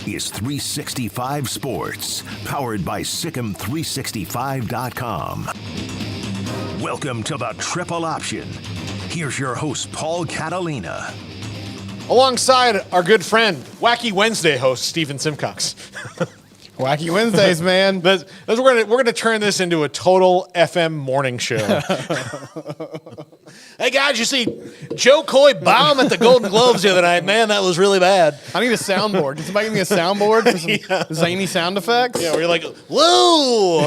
is 365 Sports, powered by Sikkim365.com. Welcome to the Triple Option. Here's your host, Paul Catalina. Alongside our good friend, Wacky Wednesday host, Stephen Simcox. Wacky Wednesdays, man. We're gonna turn this into a total FM morning show. Hey guys, you see Joe Coy bomb at the Golden Globes the other night? Man, that was really bad. I need a soundboard. Can somebody give me a soundboard for some zany sound effects? Yeah, we're like, whoa!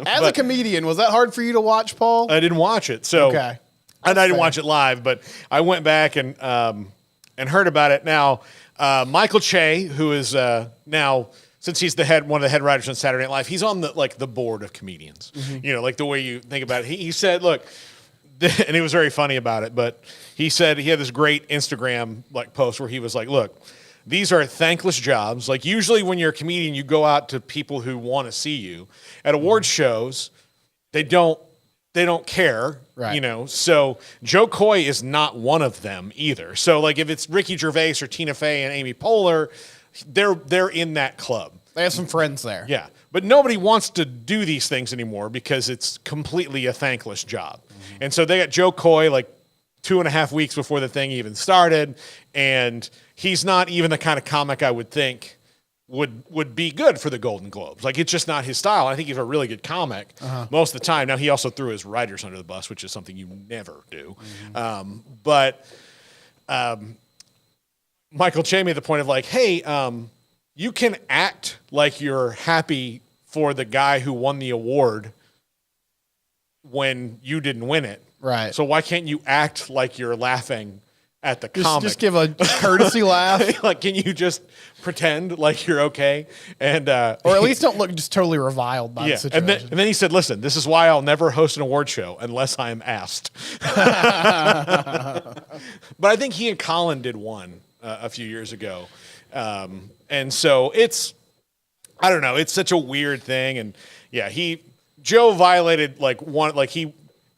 As a comedian, was that hard for you to watch, Paul? I didn't watch it, so okay. And I didn't watch it live, but I went back and heard about it. Now, Michael Che, who is now, since he's one of the head writers on Saturday Night Live, he's on the board of comedians. Mm-hmm. You know, like the way you think about it. He said, look, and he was very funny about it, but he said he had this great Instagram post where he was like, look, these are thankless jobs. Like usually when you're a comedian, you go out to people who want to see you. At awards shows, they don't care, right? You know, so Joe Coy is not one of them either. So like if it's Ricky Gervais or Tina Fey and Amy Poehler, they're in that club. They have some friends there. Yeah, but nobody wants to do these things anymore because it's completely a thankless job. Mm-hmm. And so they got Joe Coy 2.5 weeks before the thing even started, and he's not even the kind of comic I would think would be good for the Golden Globes. Like, it's just not his style. I think he's a really good comic most of the time. Now, he also threw his writers under the bus, which is something you never do. Mm-hmm. But Michael Che made the point of hey, you can act like you're happy for the guy who won the award when you didn't win it. Right. So why can't you act like you're laughing at the comic? Just give a courtesy laugh. Can you just pretend like you're okay? And or at least don't look just totally reviled by the situation. And then he said, listen, this is why I'll never host an award show unless I am asked. But I think he and Colin did one a few years ago. And so I don't know, it's such a weird thing. And yeah, Joe violated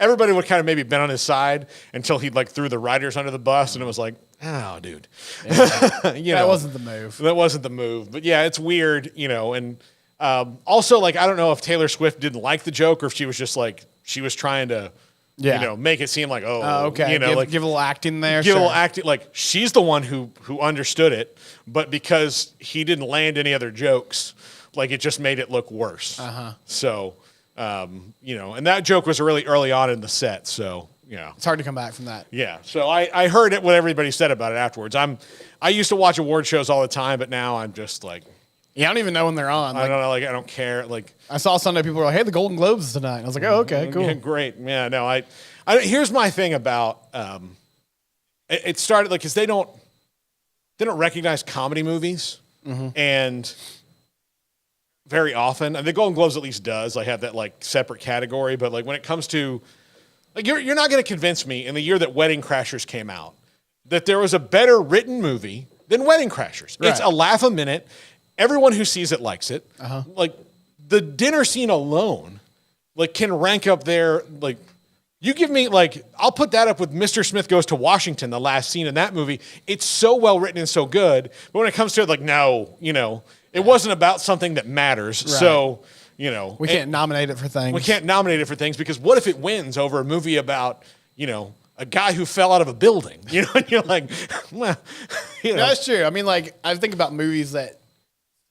everybody would kind of maybe been on his side until he threw the writers under the bus, and it was like, oh, dude. Yeah. That wasn't the move. That wasn't the move. But yeah, it's weird, and also I don't know if Taylor Swift didn't like the joke or if she was just she was trying to make it seem like, okay. Give a little acting there. Give a little acting. She's the one who understood it, but because he didn't land any other jokes, it just made it look worse. So, and that joke was really early on in the set. So, yeah. It's hard to come back from that. Yeah. So I heard what everybody said about it afterwards. I used to watch award shows all the time, but now I'm just yeah, I don't even know when they're on. I don't know. I don't care. I saw Sunday people were like, hey, the Golden Globes is tonight. And I was like, oh, okay, cool. Yeah, great. Yeah, no, I here's my thing about, it started because they don't recognize comedy movies. Mm-hmm. And very often, and the Golden Globes at least does, have that separate category. But when it comes to, you're not going to convince me in the year that Wedding Crashers came out that there was a better written movie than Wedding Crashers. Right. It's a laugh a minute. Everyone who sees it likes it. The dinner scene alone, can rank up there. You give me I'll put that up with Mr. Smith Goes to Washington, the last scene in that movie. It's so well written and so good. But when it comes to it, no, it wasn't about something that matters. Right. So, we can't nominate it for things. We can't nominate it for things because what if it wins over a movie about, a guy who fell out of a building? And you're like, well, That's true. I mean, I think about movies that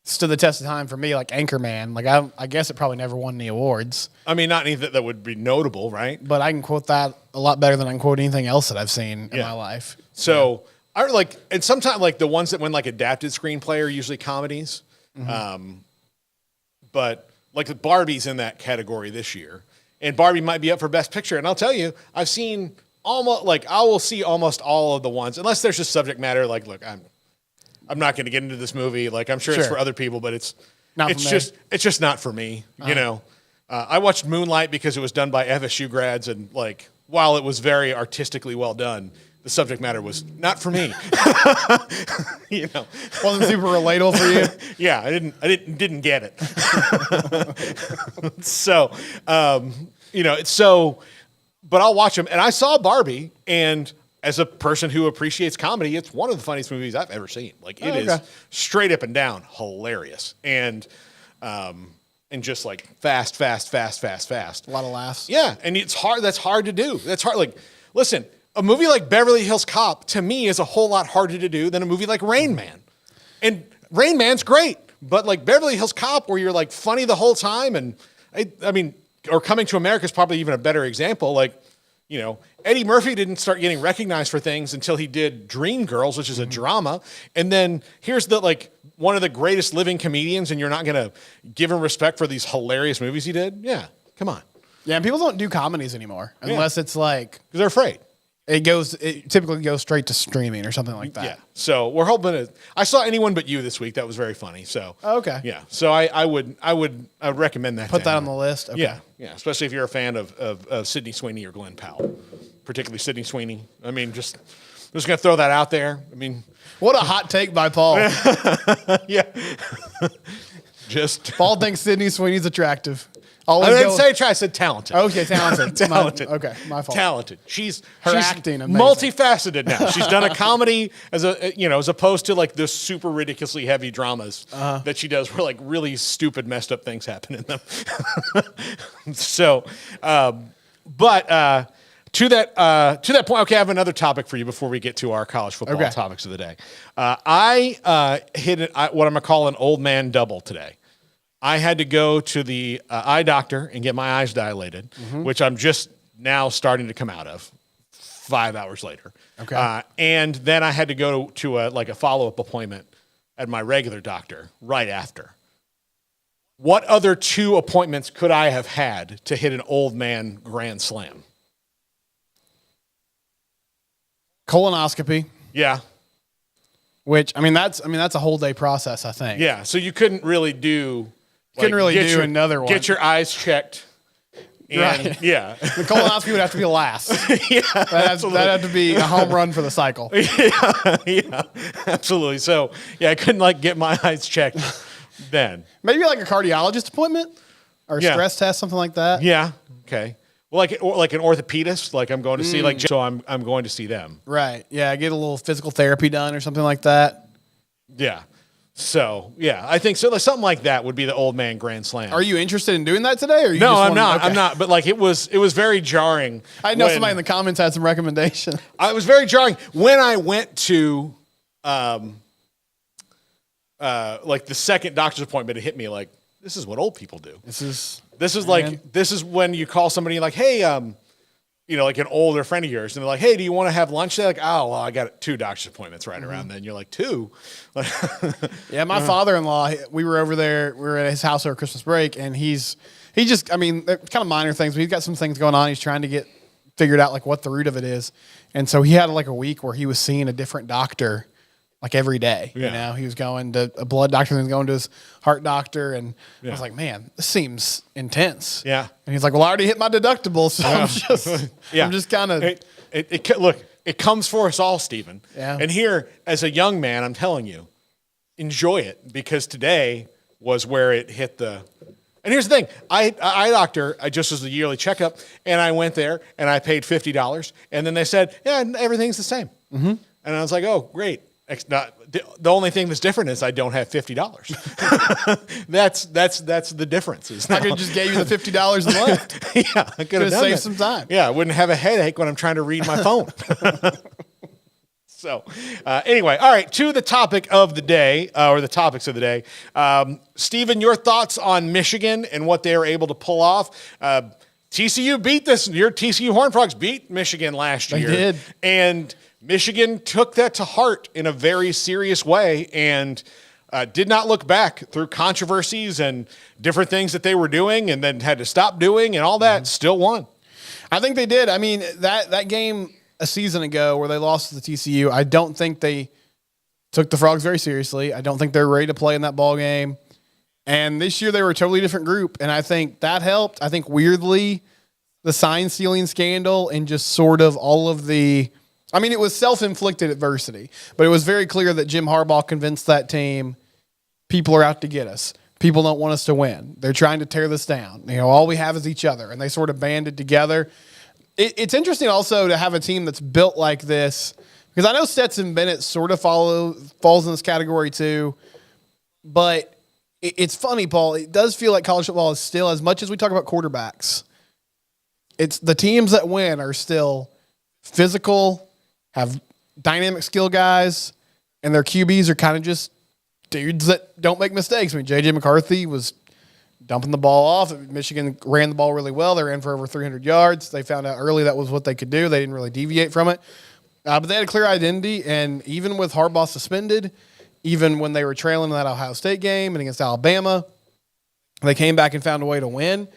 stood the test of time for me, like Anchorman. I guess it probably never won any awards. I mean, not anything that would be notable, right? But I can quote that a lot better than I can quote anything else that I've seen in my life. So and sometimes the ones that win adapted screenplay are usually comedies. Mm-hmm. But the Barbie's in that category this year, and Barbie might be up for Best Picture. And I'll tell you, I've seen almost I will see almost all of the ones, unless there's just subject matter. Look, I'm not going to get into this movie. I'm sure it's for other people, but it's just not for me. I watched Moonlight because it was done by FSU grads, and while it was very artistically well done, the subject matter was not for me. Wasn't super relatable for you. Yeah, I didn't get it. So, but I'll watch them. And I saw Barbie, and as a person who appreciates comedy, it's one of the funniest movies I've ever seen. Like it is straight up and down hilarious, and just like fast. A lot of laughs. Yeah, and it's hard. That's hard to do. That's hard. Like, listen, a movie like Beverly Hills Cop to me is a whole lot harder to do than a movie like Rain Man. And Rain Man's great, but like Beverly Hills Cop, where you're like funny the whole time, and I mean, or Coming to America is probably even a better example. Like, you know, Eddie Murphy didn't start getting recognized for things until he did Dreamgirls, which is a drama. And then here's one of the greatest living comedians, and you're not going to give him respect for these hilarious movies he did? Yeah, come on. Yeah, and people don't do comedies anymore unless it's like... Because they're afraid. It typically goes straight to streaming or something like that. Yeah. So we're hoping I saw Anyone But You this week. That was very funny. So okay. Yeah. So I would recommend that. Put that on the list. Okay. Yeah. Yeah. Especially if you're a fan of Sydney Sweeney or Glenn Powell, particularly Sydney Sweeney. I mean, just gonna throw that out there. I mean, what a hot take by Paul. Yeah. Paul thinks Sydney Sweeney's attractive. I didn't say try. I said talented. Okay, talented. Talented. My fault. Talented. She's acting amazing. Multifaceted now. She's done a comedy as opposed to like the super ridiculously heavy dramas that she does, where like really stupid, messed up things happen in them. So, but to that point, okay, I have another topic for you before we get to our college football topics of the day. I hit what I'm gonna call an old man double today. I had to go to the eye doctor and get my eyes dilated, which I'm just now starting to come out of 5 hours later. Okay. And then I had to go to a follow-up appointment at my regular doctor right after. What other 2 appointments could I have had to hit an old man grand slam? Colonoscopy. Yeah. Which that's a whole day process, I think. Yeah. So you couldn't really do. Another one. Get your eyes checked. And, right. Yeah. The colonoscopy would have to be last. Yeah. That had to be a home run for the cycle. Yeah. Absolutely. So yeah, I couldn't get my eyes checked then. Maybe like a cardiologist appointment or a stress test, something like that. Yeah. Okay. Well, like an orthopedist, like I'm going to see, so I'm going to see them. Right. Yeah. Get a little physical therapy done or something like that. Yeah. So yeah, I think so. Something like that would be the old man grand slam. Are you interested in doing that today? Or no, I'm not. Okay. I'm not. But it was very jarring. I know somebody in the comments had some recommendations. I was very jarring when I went to, the second doctor's appointment. It hit me like, this is what old people do. This is when you call somebody like, hey, like an older friend of yours, and they're like, hey, do you want to have lunch? They're like, oh, well, I got 2 doctor's appointments right around then. You're like, 2? Yeah, my father-in-law, we were over there, we were at his house over Christmas break, and he just, they're kind of minor things, but he's got some things going on. He's trying to get figured out what the root of it is. And so he had a week where he was seeing a different doctor every day. Yeah. He was going to a blood doctor, then he was going to his heart doctor, and I was like, man, this seems intense. Yeah. And he's like, well, I already hit my deductible, so I'm just kind of... Look, it comes for us all, Stephen. Yeah. And here, as a young man, I'm telling you, enjoy it, because today was where it hit the... And here's the thing, eye doctor, I just was a yearly checkup, and I went there, and I paid $50, and then they said, yeah, everything's the same. Mm-hmm. And I was like, oh, great. The only thing that's different is I don't have $50. That's the difference. I could just gave you the $50 and left. Yeah, I could have saved some time. Yeah, I wouldn't have a headache when I'm trying to read my phone. So, anyway, all right, to the topic of the day, or the topics of the day. Stephen, your thoughts on Michigan and what they were able to pull off. TCU beat this. Your TCU Horned Frogs beat Michigan last year. They did. And Michigan took that to heart in a very serious way and did not look back through controversies and different things that they were doing and then had to stop doing and all that, still won. I think they did. I mean, that game a season ago where they lost to the TCU, I don't think they took the Frogs very seriously. I don't think they're ready to play in that ball game. And this year they were a totally different group, and I think that helped. I think weirdly the sign stealing scandal and just sort of all of the – I mean, it was self-inflicted adversity, but it was very clear that Jim Harbaugh convinced that team, people are out to get us. People don't want us to win. They're trying to tear this down. All we have is each other, and they sort of banded together. It's interesting also to have a team that's built like this, because I know Stetson Bennett sort of falls in this category too. But it's funny, Paul. It does feel like college football is still, as much as we talk about quarterbacks, it's the teams that win are still physical, have dynamic skill guys, and their QBs are kind of just dudes that don't make mistakes. I mean, J.J. McCarthy was dumping the ball off. Michigan ran the ball really well. They ran for over 300 yards. They found out early that was what they could do. They didn't really deviate from it. But they had a clear identity, and even with Harbaugh suspended, even when they were trailing in that Ohio State game and against Alabama, they came back and found a way to win.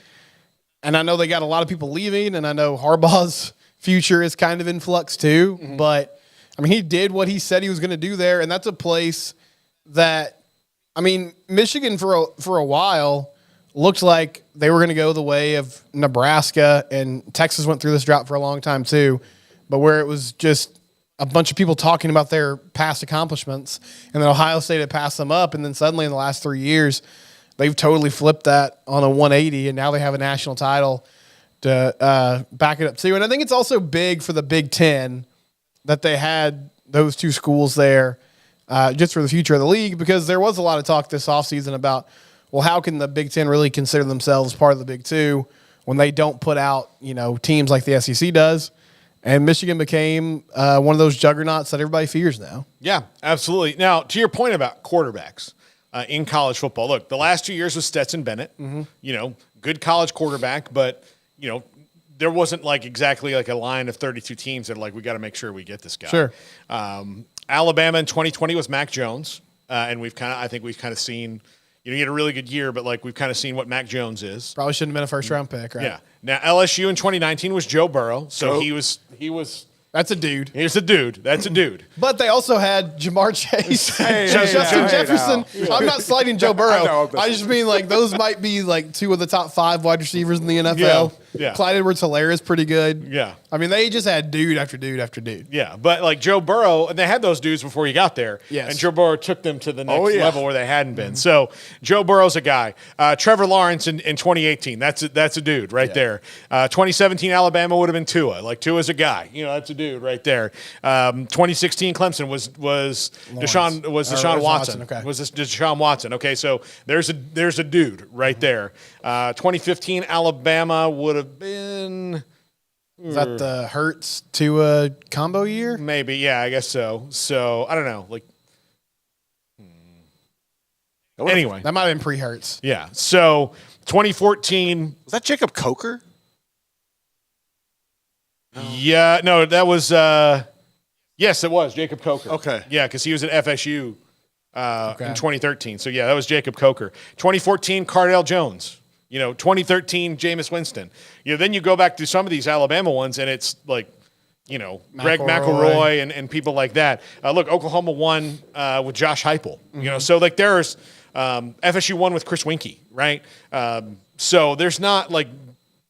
And I know they got a lot of people leaving, and I know Harbaugh's future is kind of in flux too. Mm-hmm. But, I mean, he did what he said he was going to do there, and that's a place that, I mean, Michigan for a while looked like they were going to go the way of Nebraska, and Texas went through this drought for a long time too, but where it was just a bunch of people talking about their past accomplishments, and then Ohio State had passed them up, and then suddenly in the last 3 years, they've totally flipped that on a 180, and now they have a national title to back it up too. And I think it's also big for the Big Ten that they had those two schools there just for the future of the league, because there was a lot of talk this offseason about, well, how can the Big Ten really consider themselves part of the Big Two when they don't put out, teams like the SEC does? And Michigan became one of those juggernauts that everybody fears now. Yeah, absolutely. Now, to your point about quarterbacks in college football, look, the last 2 years was Stetson Bennett, good college quarterback, but, there wasn't exactly a line of 32 teams that are we got to make sure we get this guy. Sure. Alabama in 2020 was Mac Jones, and I think we've kind of seen, he had a really good year, but we've kind of seen what Mac Jones is. Probably shouldn't have been a first round pick, right? Yeah. Now LSU in 2019 was Joe Burrow, so he was. That's a dude. He's a dude. That's a dude. But they also had Jamar Chase, Justin Jefferson. I'm not sliding Joe Burrow. I just mean those might be two of the top 5 wide receivers in the NFL. Yeah. Clyde Edwards-Helaire is pretty good. Yeah. I mean, they just had dude after dude after dude. Yeah, but Joe Burrow, and they had those dudes before he got there. Yes. And Joe Burrow took them to the next level where they hadn't been. So Joe Burrow's a guy. Trevor Lawrence in 2018, that's a dude right there. 2017 Alabama would have been Tua. Tua's a guy. That's a dude right there. 2016 Clemson was Deshaun Watson. Okay. Was this Deshaun Watson? Okay, so there's a dude right there. 2015 Alabama would have been. Is that the Hurts to combo year? Maybe, yeah, I guess so. So I don't know. Anyway, that might have been pre-Hurts. Yeah. So 2014 was that Jacob Coker? No. Yeah, no, that was. Yes, it was Jacob Coker. Okay. Yeah, because he was at FSU in 2013. So yeah, that was Jacob Coker. 2014 Cardale Jones. 2013 Jameis Winston. Then you go back to some of these Alabama ones, and it's Greg McElroy and people like that. Look, Oklahoma won with Josh Heupel. Mm-hmm. So there's FSU won with Chris Winkie, right? So there's not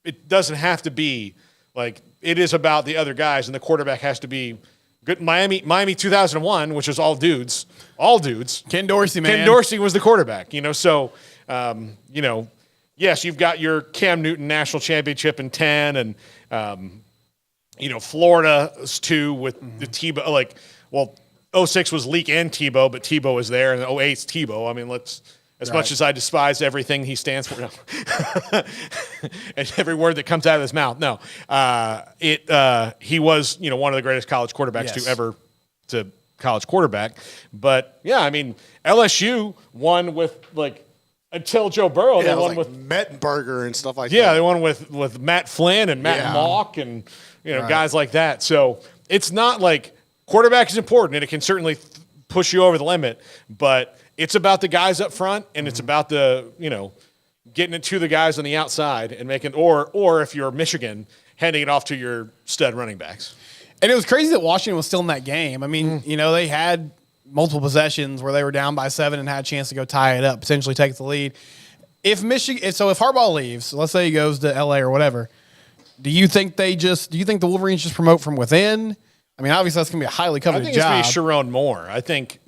it doesn't have to be it is about the other guys, and the quarterback has to be good. Miami 2001, which was all dudes. Ken Dorsey, man. Ken Dorsey was the quarterback. So yes, you've got your Cam Newton national championship in 10, and Florida's 2 with the Tebow. 06 was Leak and Tebow, but Tebow was there, and 08's Tebow. I mean, much as I despise everything he stands for, and every word that comes out of his mouth, he was one of the greatest college quarterbacks to college quarterback. But yeah, I mean, LSU won with until Joe Burrow, they won with Mettenberger and stuff like that. Yeah, they won with Matt Flynn and Matt Mock and guys like that. So it's not quarterback is important, and it can certainly push you over the limit, but it's about the guys up front, and it's about the getting it to the guys on the outside and making or if you're Michigan, handing it off to your stud running backs. And it was crazy that Washington was still in that game. I mean, they had multiple possessions where they were down by 7 and had a chance to go tie it up, potentially take the lead. If Harbaugh leaves, let's say he goes to LA or whatever, do you think the Wolverines just promote from within? I mean, obviously that's going to be a highly coveted job. I think it's going to be Sharon Moore. I think,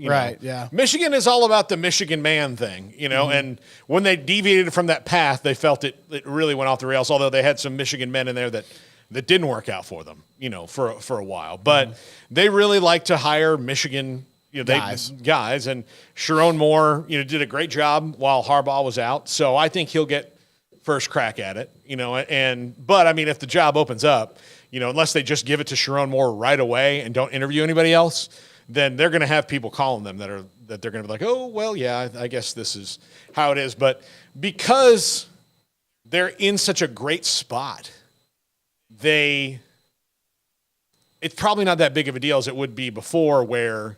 Michigan is all about the Michigan man thing, and when they deviated from that path, they felt it really went off the rails, although they had some Michigan men in there that that didn't work out for them, for a while. But they really like to hire Michigan guys. And Sharon Moore, did a great job while Harbaugh was out. So I think he'll get first crack at it, but I mean, if the job opens up, unless they just give it to Sharon Moore right away and don't interview anybody else, then they're going to have people calling them that they're going to be like, oh, well, yeah, I guess this is how it is. But because they're in such a great spot, it's probably not that big of a deal as it would be before, where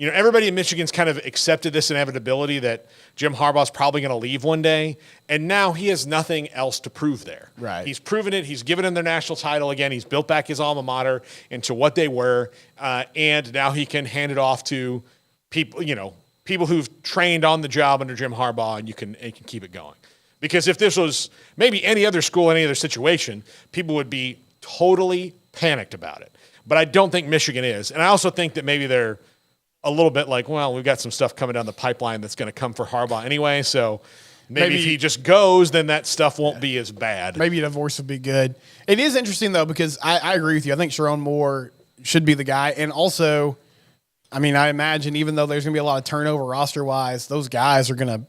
everybody in Michigan's kind of accepted this inevitability that Jim Harbaugh's probably going to leave one day, and now he has nothing else to prove there. Right. He's proven it. He's given them their national title again. He's built back his alma mater into what they were, and now he can hand it off to people, people who've trained on the job under Jim Harbaugh, and you can keep it going. Because if this was maybe any other school, any other situation, people would be totally panicked about it. But I don't think Michigan is, and I also think that maybe they're a little bit like, well, we've got some stuff coming down the pipeline that's going to come for Harbaugh anyway. So maybe if he just goes, then that stuff won't be as bad. Maybe a divorce would be good. It is interesting, though, because I agree with you. I think Sharon Moore should be the guy. And also, I mean, I imagine even though there's going to be a lot of turnover roster-wise, those guys are going to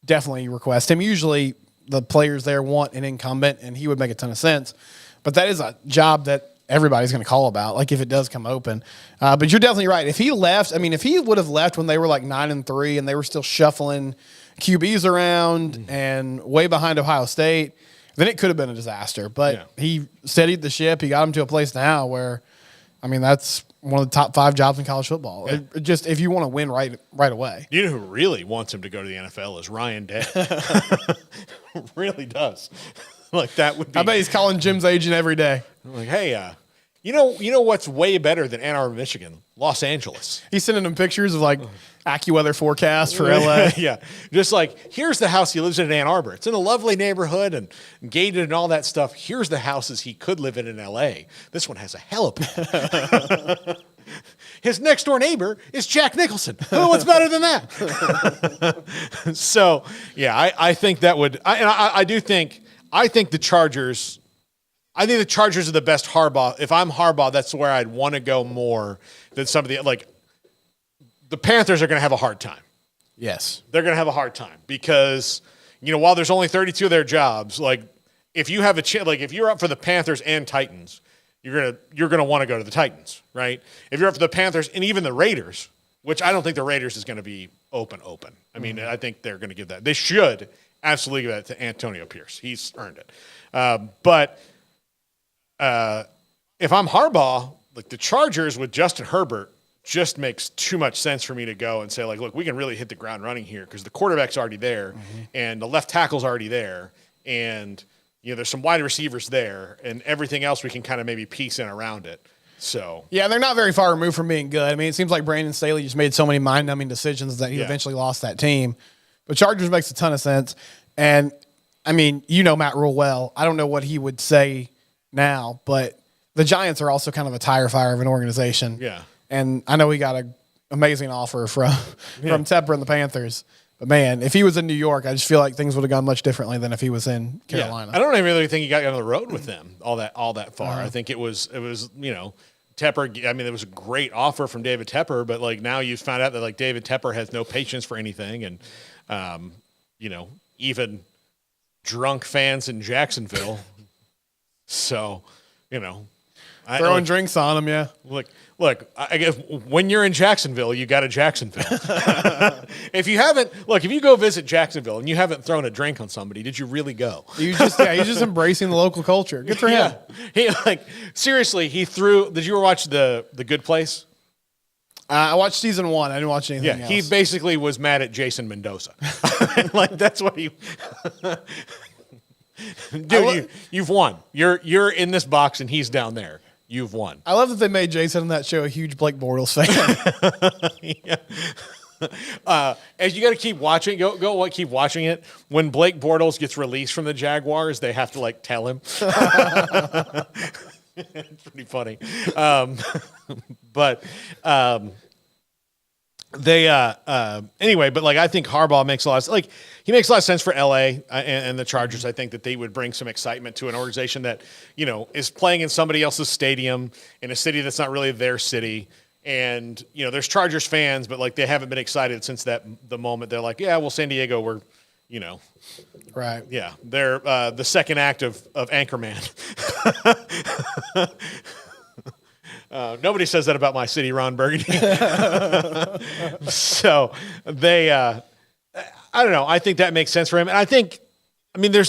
definitely request him. Usually the players there want an incumbent, and he would make a ton of sense. But that is a job that everybody's going to call about, like if it does come open. But you're definitely right. If he left, I mean, if he would have left when they were like 9-3 and they were still shuffling QBs around and way behind Ohio State, then it could have been a disaster. But he steadied the ship. He got him to a place now where, I mean, that's one of the top 5 jobs in college football. Yeah. It just if you want to win right away. You know who really wants him to go to the NFL is Ryan Day. Really does. Like that would be. I bet he's calling Jim's agent every day. Like, hey, you know what's way better than Ann Arbor, Michigan? Los Angeles. He's sending them pictures of like AccuWeather forecast for LA. Yeah, just like here's the house he lives in Ann Arbor. It's in a lovely neighborhood and gated and all that stuff. Here's the houses he could live in LA. This one has a helipad. His next door neighbor is Jack Nicholson. Oh, what's better than that? So yeah, I think that would. I think the Chargers. I think the Chargers are the best Harbaugh. If I'm Harbaugh, that's where I'd want to go more than some of the Panthers are going to have a hard time. Yes. They're going to have a hard time because, while there's only 32 of their jobs, like if you have if you're up for the Panthers and Titans, you're going to want to go to the Titans, right? If you're up for the Panthers and even the Raiders, which I don't think the Raiders is going to be open. I mean, I think they're going to give that. They should absolutely give that to Antonio Pierce. He's earned it. But if I'm Harbaugh, like the Chargers with Justin Herbert just makes too much sense for me to go and say, like, look, we can really hit the ground running here because the quarterback's already there and the left tackle's already there and, there's some wide receivers there and everything else we can kind of maybe piece in around it. So yeah, they're not very far removed from being good. I mean, it seems like Brandon Staley just made so many mind-numbing decisions that he eventually lost that team. But Chargers makes a ton of sense. And, I mean, Matt Rule well. I don't know what he would say now, but the Giants are also kind of a tire fire of an organization. Yeah. And I know he got an amazing offer from Tepper and the Panthers. But, man, if he was in New York, I just feel like things would have gone much differently than if he was in Carolina. Yeah. I don't even really think he got on the road with them all that far. I think it was Tepper. I mean, it was a great offer from David Tepper, but, like, now you found out that, like, David Tepper has no patience for anything. And, even drunk fans in Jacksonville. So, throwing drinks on them, yeah. Look. I guess when you're in Jacksonville, you got a Jacksonville. If you go visit Jacksonville and you haven't thrown a drink on somebody, did you really go? He's just embracing the local culture. Good for him. He seriously, he threw. Did you ever watch the Good Place? I watched season 1. I didn't watch anything else. He basically was mad at Jason Mendoza. Like that's what he. Dude, you've won. You're in this box and he's down there. You've won. I love that they made Jason in that show a huge Blake Bortles fan. Yeah. As you got to keep watching, keep watching it. When Blake Bortles gets released from the Jaguars, they have to tell him. It's pretty funny. But Anyway, but like I think Harbaugh makes a lot of he makes a lot of sense for LA and the Chargers. I think that they would bring some excitement to an organization that is playing in somebody else's stadium in a city that's not really their city. And there's Chargers fans, but like they haven't been excited since the moment they're like, yeah, well, San Diego, we're right, yeah, they're the second act of Anchorman. Nobody says that about my city, Ron Burgundy. So they, I don't know. I think that makes sense for him. And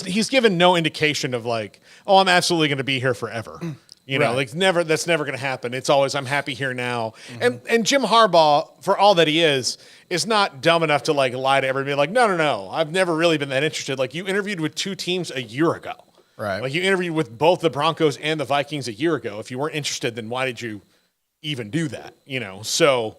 he's given no indication of like, oh, I'm absolutely going to be here forever. That's never going to happen. It's always, I'm happy here now. Mm-hmm. And Jim Harbaugh, for all that he is not dumb enough to like lie to everybody. Like, no. I've never really been that interested. Like you interviewed with two teams a year ago. Right. Like you interviewed with both the Broncos and the Vikings a year ago. If you weren't interested, then why did you even do that? So,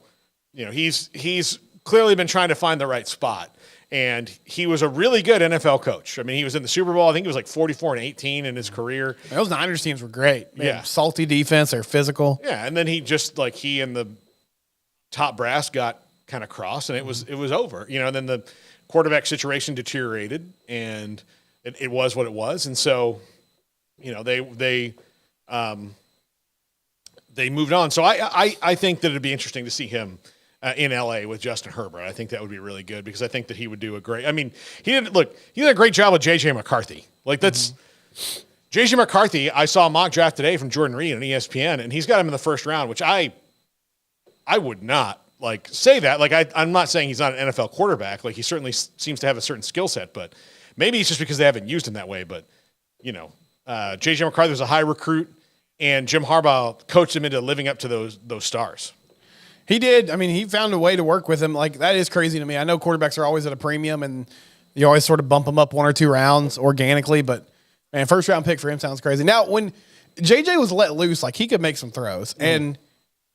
he's clearly been trying to find the right spot. And he was a really good NFL coach. I mean, he was in the Super Bowl. I think he was like 44-18 in his career. Those Niners teams were great. Yeah. Salty defense. They're physical. Yeah. And then he and the top brass got kind of cross and it was over, and then the quarterback situation deteriorated and it was what it was. And so, they moved on. So I think that it'd be interesting to see him in LA with Justin Herbert. I think that would be really good because I think that he would do he did a great job with JJ McCarthy. Like that's JJ McCarthy. I saw a mock draft today from Jordan Reed on ESPN and he's got him in the first round, which I would not like say that. Like I'm not saying he's not an NFL quarterback. Like he certainly seems to have a certain skill set, but maybe it's just because they haven't used him that way. But JJ McCarthy was a high recruit and Jim Harbaugh coached him into living up to those stars. He did. I mean, he found a way to work with him. Like, that is crazy to me. I know quarterbacks are always at a premium, and you always sort of bump them up 1 or 2 rounds organically, but, man, first-round pick for him sounds crazy. Now, when JJ was let loose, like, he could make some throws, and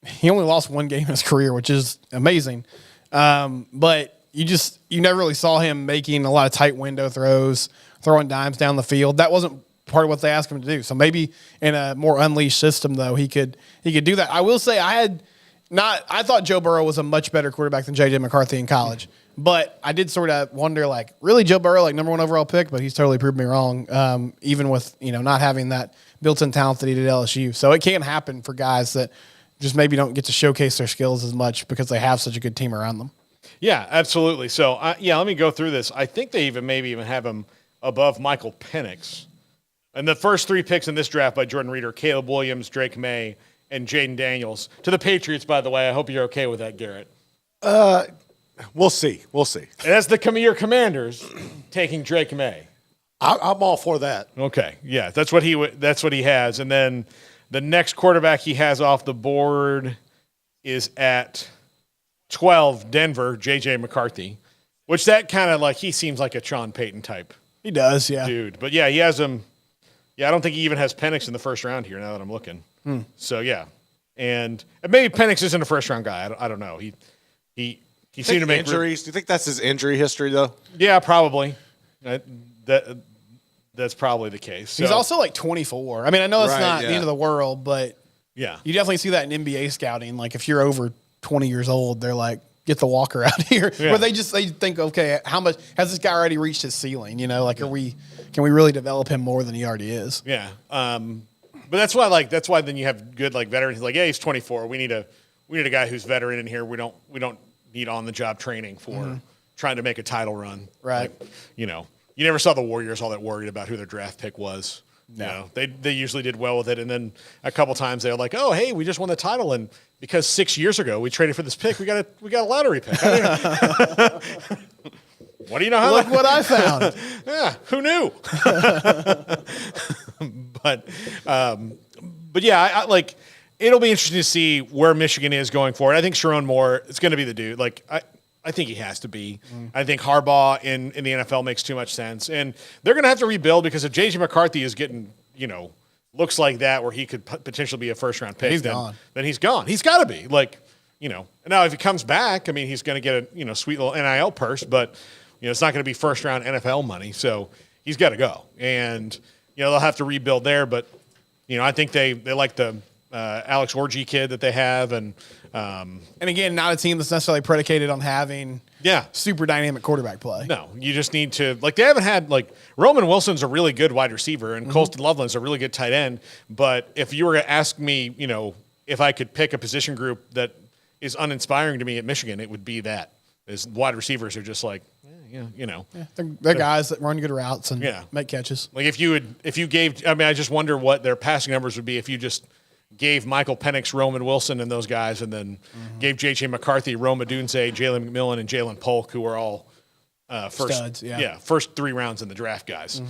he only lost 1 game in his career, which is amazing. But you never really saw him making a lot of tight window throws, throwing dimes down the field. That wasn't part of what they asked him to do. So maybe in a more unleashed system, though, he could do that. I will say I thought Joe Burrow was a much better quarterback than J.J. McCarthy in college. But I did sort of wonder, like, really Joe Burrow, like, number 1 overall pick? But he's totally proved me wrong, even with, not having that built-in talent that he did at LSU. So it can happen for guys that just maybe don't get to showcase their skills as much because they have such a good team around them. Yeah, absolutely. So, let me go through this. I think they maybe even have him above Michael Penix. And the first 3 picks in this draft by Jordan Reed are Caleb Williams, Drake May, and Jaden Daniels. To the Patriots, by the way. I hope you're okay with that, Garrett. We'll see. And that's your Commanders taking Drake May. I'm all for that. Okay, yeah, that's what he has. And then the next quarterback he has off the board is at 12, Denver, J.J. McCarthy, which that kind of like he seems like a Sean Payton type. He does, yeah. Dude, but yeah, he has him. Yeah, I don't think he even has Penix in the first round here now that I'm looking. So, yeah. And maybe Penix isn't a first-round guy. I don't know. He seemed to make injuries. Do you think that's his injury history, though? Yeah, probably. That's probably the case. So, he's also like 24. I mean, I know it's not the end of the world, but yeah, you definitely see that in NBA scouting. Like, if you're over 20 years old, they're like, get the walker out here. Yeah. Where they think, okay, how much has this guy already reached his ceiling? Like, can we really develop him more than he already is? Yeah. But that's why then you have good like veterans. Like, yeah, he's 24. We need a guy who's veteran in here. We don't need on the job training for trying to make a title run. Right. Like, you never saw the Warriors all that worried about who their draft pick was. No. They usually did well with it, and then a couple times they're like, oh, hey, we just won the title, and because 6 years ago we traded for this pick, we got a lottery pick. What do you know? Look what I found. Yeah, who knew? But yeah, I like. It'll be interesting to see where Michigan is going forward. I think Sharon Moore is going to be the dude. Like I think he has to be. I think Harbaugh in the NFL makes too much sense, and they're going to have to rebuild because if J.J. McCarthy is getting looks like that where he could potentially be a first round pick, then he's gone. He's got to be Now if he comes back, I mean he's going to get a sweet little NIL purse, but it's not going to be first round NFL money, so he's got to go, and they'll have to rebuild there. But I think they like the Alex Orji kid that they have, and again, not a team that's necessarily predicated on having super dynamic quarterback play. No, you just need to they haven't had Roman Wilson's a really good wide receiver, and Colston Loveland's a really good tight end. But if you were to ask me, if I could pick a position group that is uninspiring to me at Michigan, it would be that. Is wide receivers are just they're guys that run good routes and make catches. If you gave, I just wonder what their passing numbers would be if you just gave Michael Penix, Roman Wilson, and those guys, and then gave J.J. McCarthy, Rome Odunze, Jalen McMillan, and Jalen Polk, who are all first studs, first 3 rounds in the draft guys.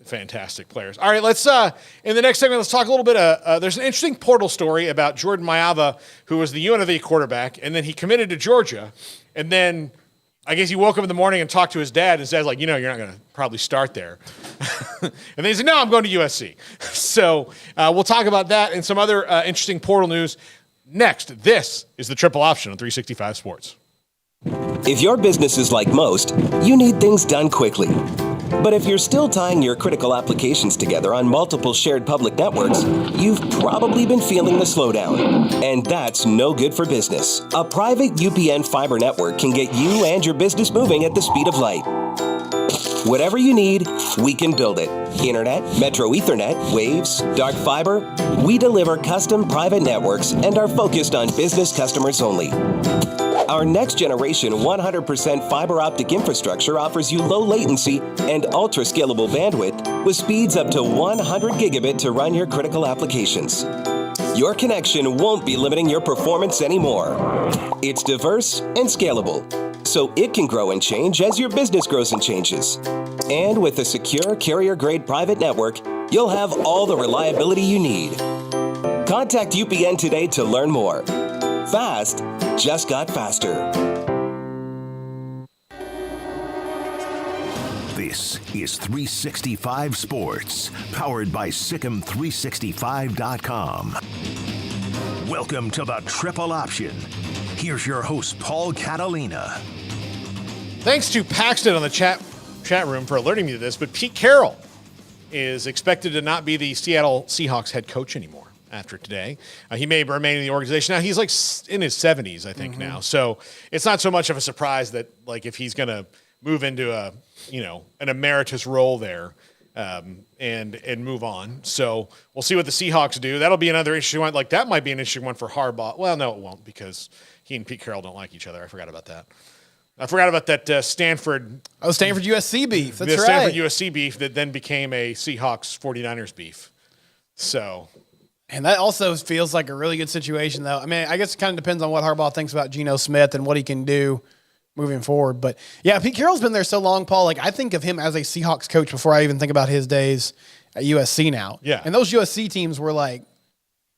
Fantastic players. All right, let's in the next segment, let's talk a little bit. There's an interesting portal story about Jordan Mailata, who was the UNLV quarterback, and then he committed to Georgia, and then I guess he woke up in the morning and talked to his dad, and his dad's like, you're not going to probably start there. And then he said, no, I'm going to USC. So we'll talk about that and some other interesting portal news next. This is the Triple Option on 365 Sports. If your business is like most, you need things done quickly. But if you're still tying your critical applications together on multiple shared public networks, you've probably been feeling the slowdown. And that's no good for business. A private UPN fiber network can get you and your business moving at the speed of light. Whatever you need, we can build it. Internet, Metro Ethernet, Waves, dark fiber. We deliver custom private networks and are focused on business customers only. Our next generation 100% fiber optic infrastructure offers you low latency and ultra scalable bandwidth with speeds up to 100 gigabit to run your critical applications. Your connection won't be limiting your performance anymore. It's diverse and scalable, so it can grow and change as your business grows and changes. And with a secure carrier-grade private network, you'll have all the reliability you need. Contact UPN today to learn more. Fast just got faster. This is 365 Sports, powered by Sikkim365.com. Welcome to the Triple Option. Here's your host, Paul Catalina. Thanks to Paxton on the chat room for alerting me to this, but Pete Carroll is expected to not be the Seattle Seahawks head coach anymore after today. He may remain in the organization. Now, he's in his 70s, I think, now. So it's not so much of a surprise that, if he's going to move into an emeritus role there and move on. So we'll see what the Seahawks do. That'll be another interesting one. That might be an interesting one for Harbaugh. Well, no, it won't, because he and Pete Carroll don't like each other. I forgot about that. I forgot about that Stanford USC beef. That's right. Stanford USC beef that then became a Seahawks 49ers beef. So... And that also feels like a really good situation, though. I mean, I guess it kind of depends on what Harbaugh thinks about Geno Smith and what he can do moving forward. But, yeah, Pete Carroll's been there so long, Paul. I think of him as a Seahawks coach before I even think about his days at USC now. Yeah. And those USC teams were that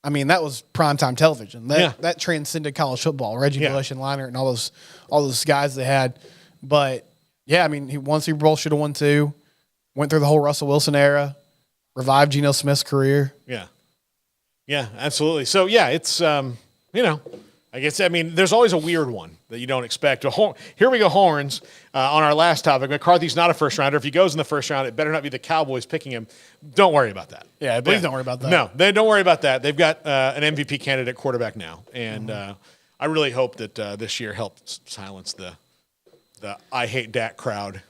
was primetime television. That transcended college football. Reggie Bush and Leinart and all those guys they had. But, yeah, he won Super Bowl, should have won 2. Went through the whole Russell Wilson era. Revived Geno Smith's career. Yeah. Yeah, absolutely. So, yeah, it's, I guess, there's always a weird one that you don't expect. Here we go, horns, on our last topic. McCarthy's not a first-rounder. If he goes in the first round, it better not be the Cowboys picking him. Don't worry about that. Yeah, please don't worry about that. No, they don't worry about that. They've got an MVP candidate quarterback now, and I really hope that this year helps silence the I hate Dak crowd.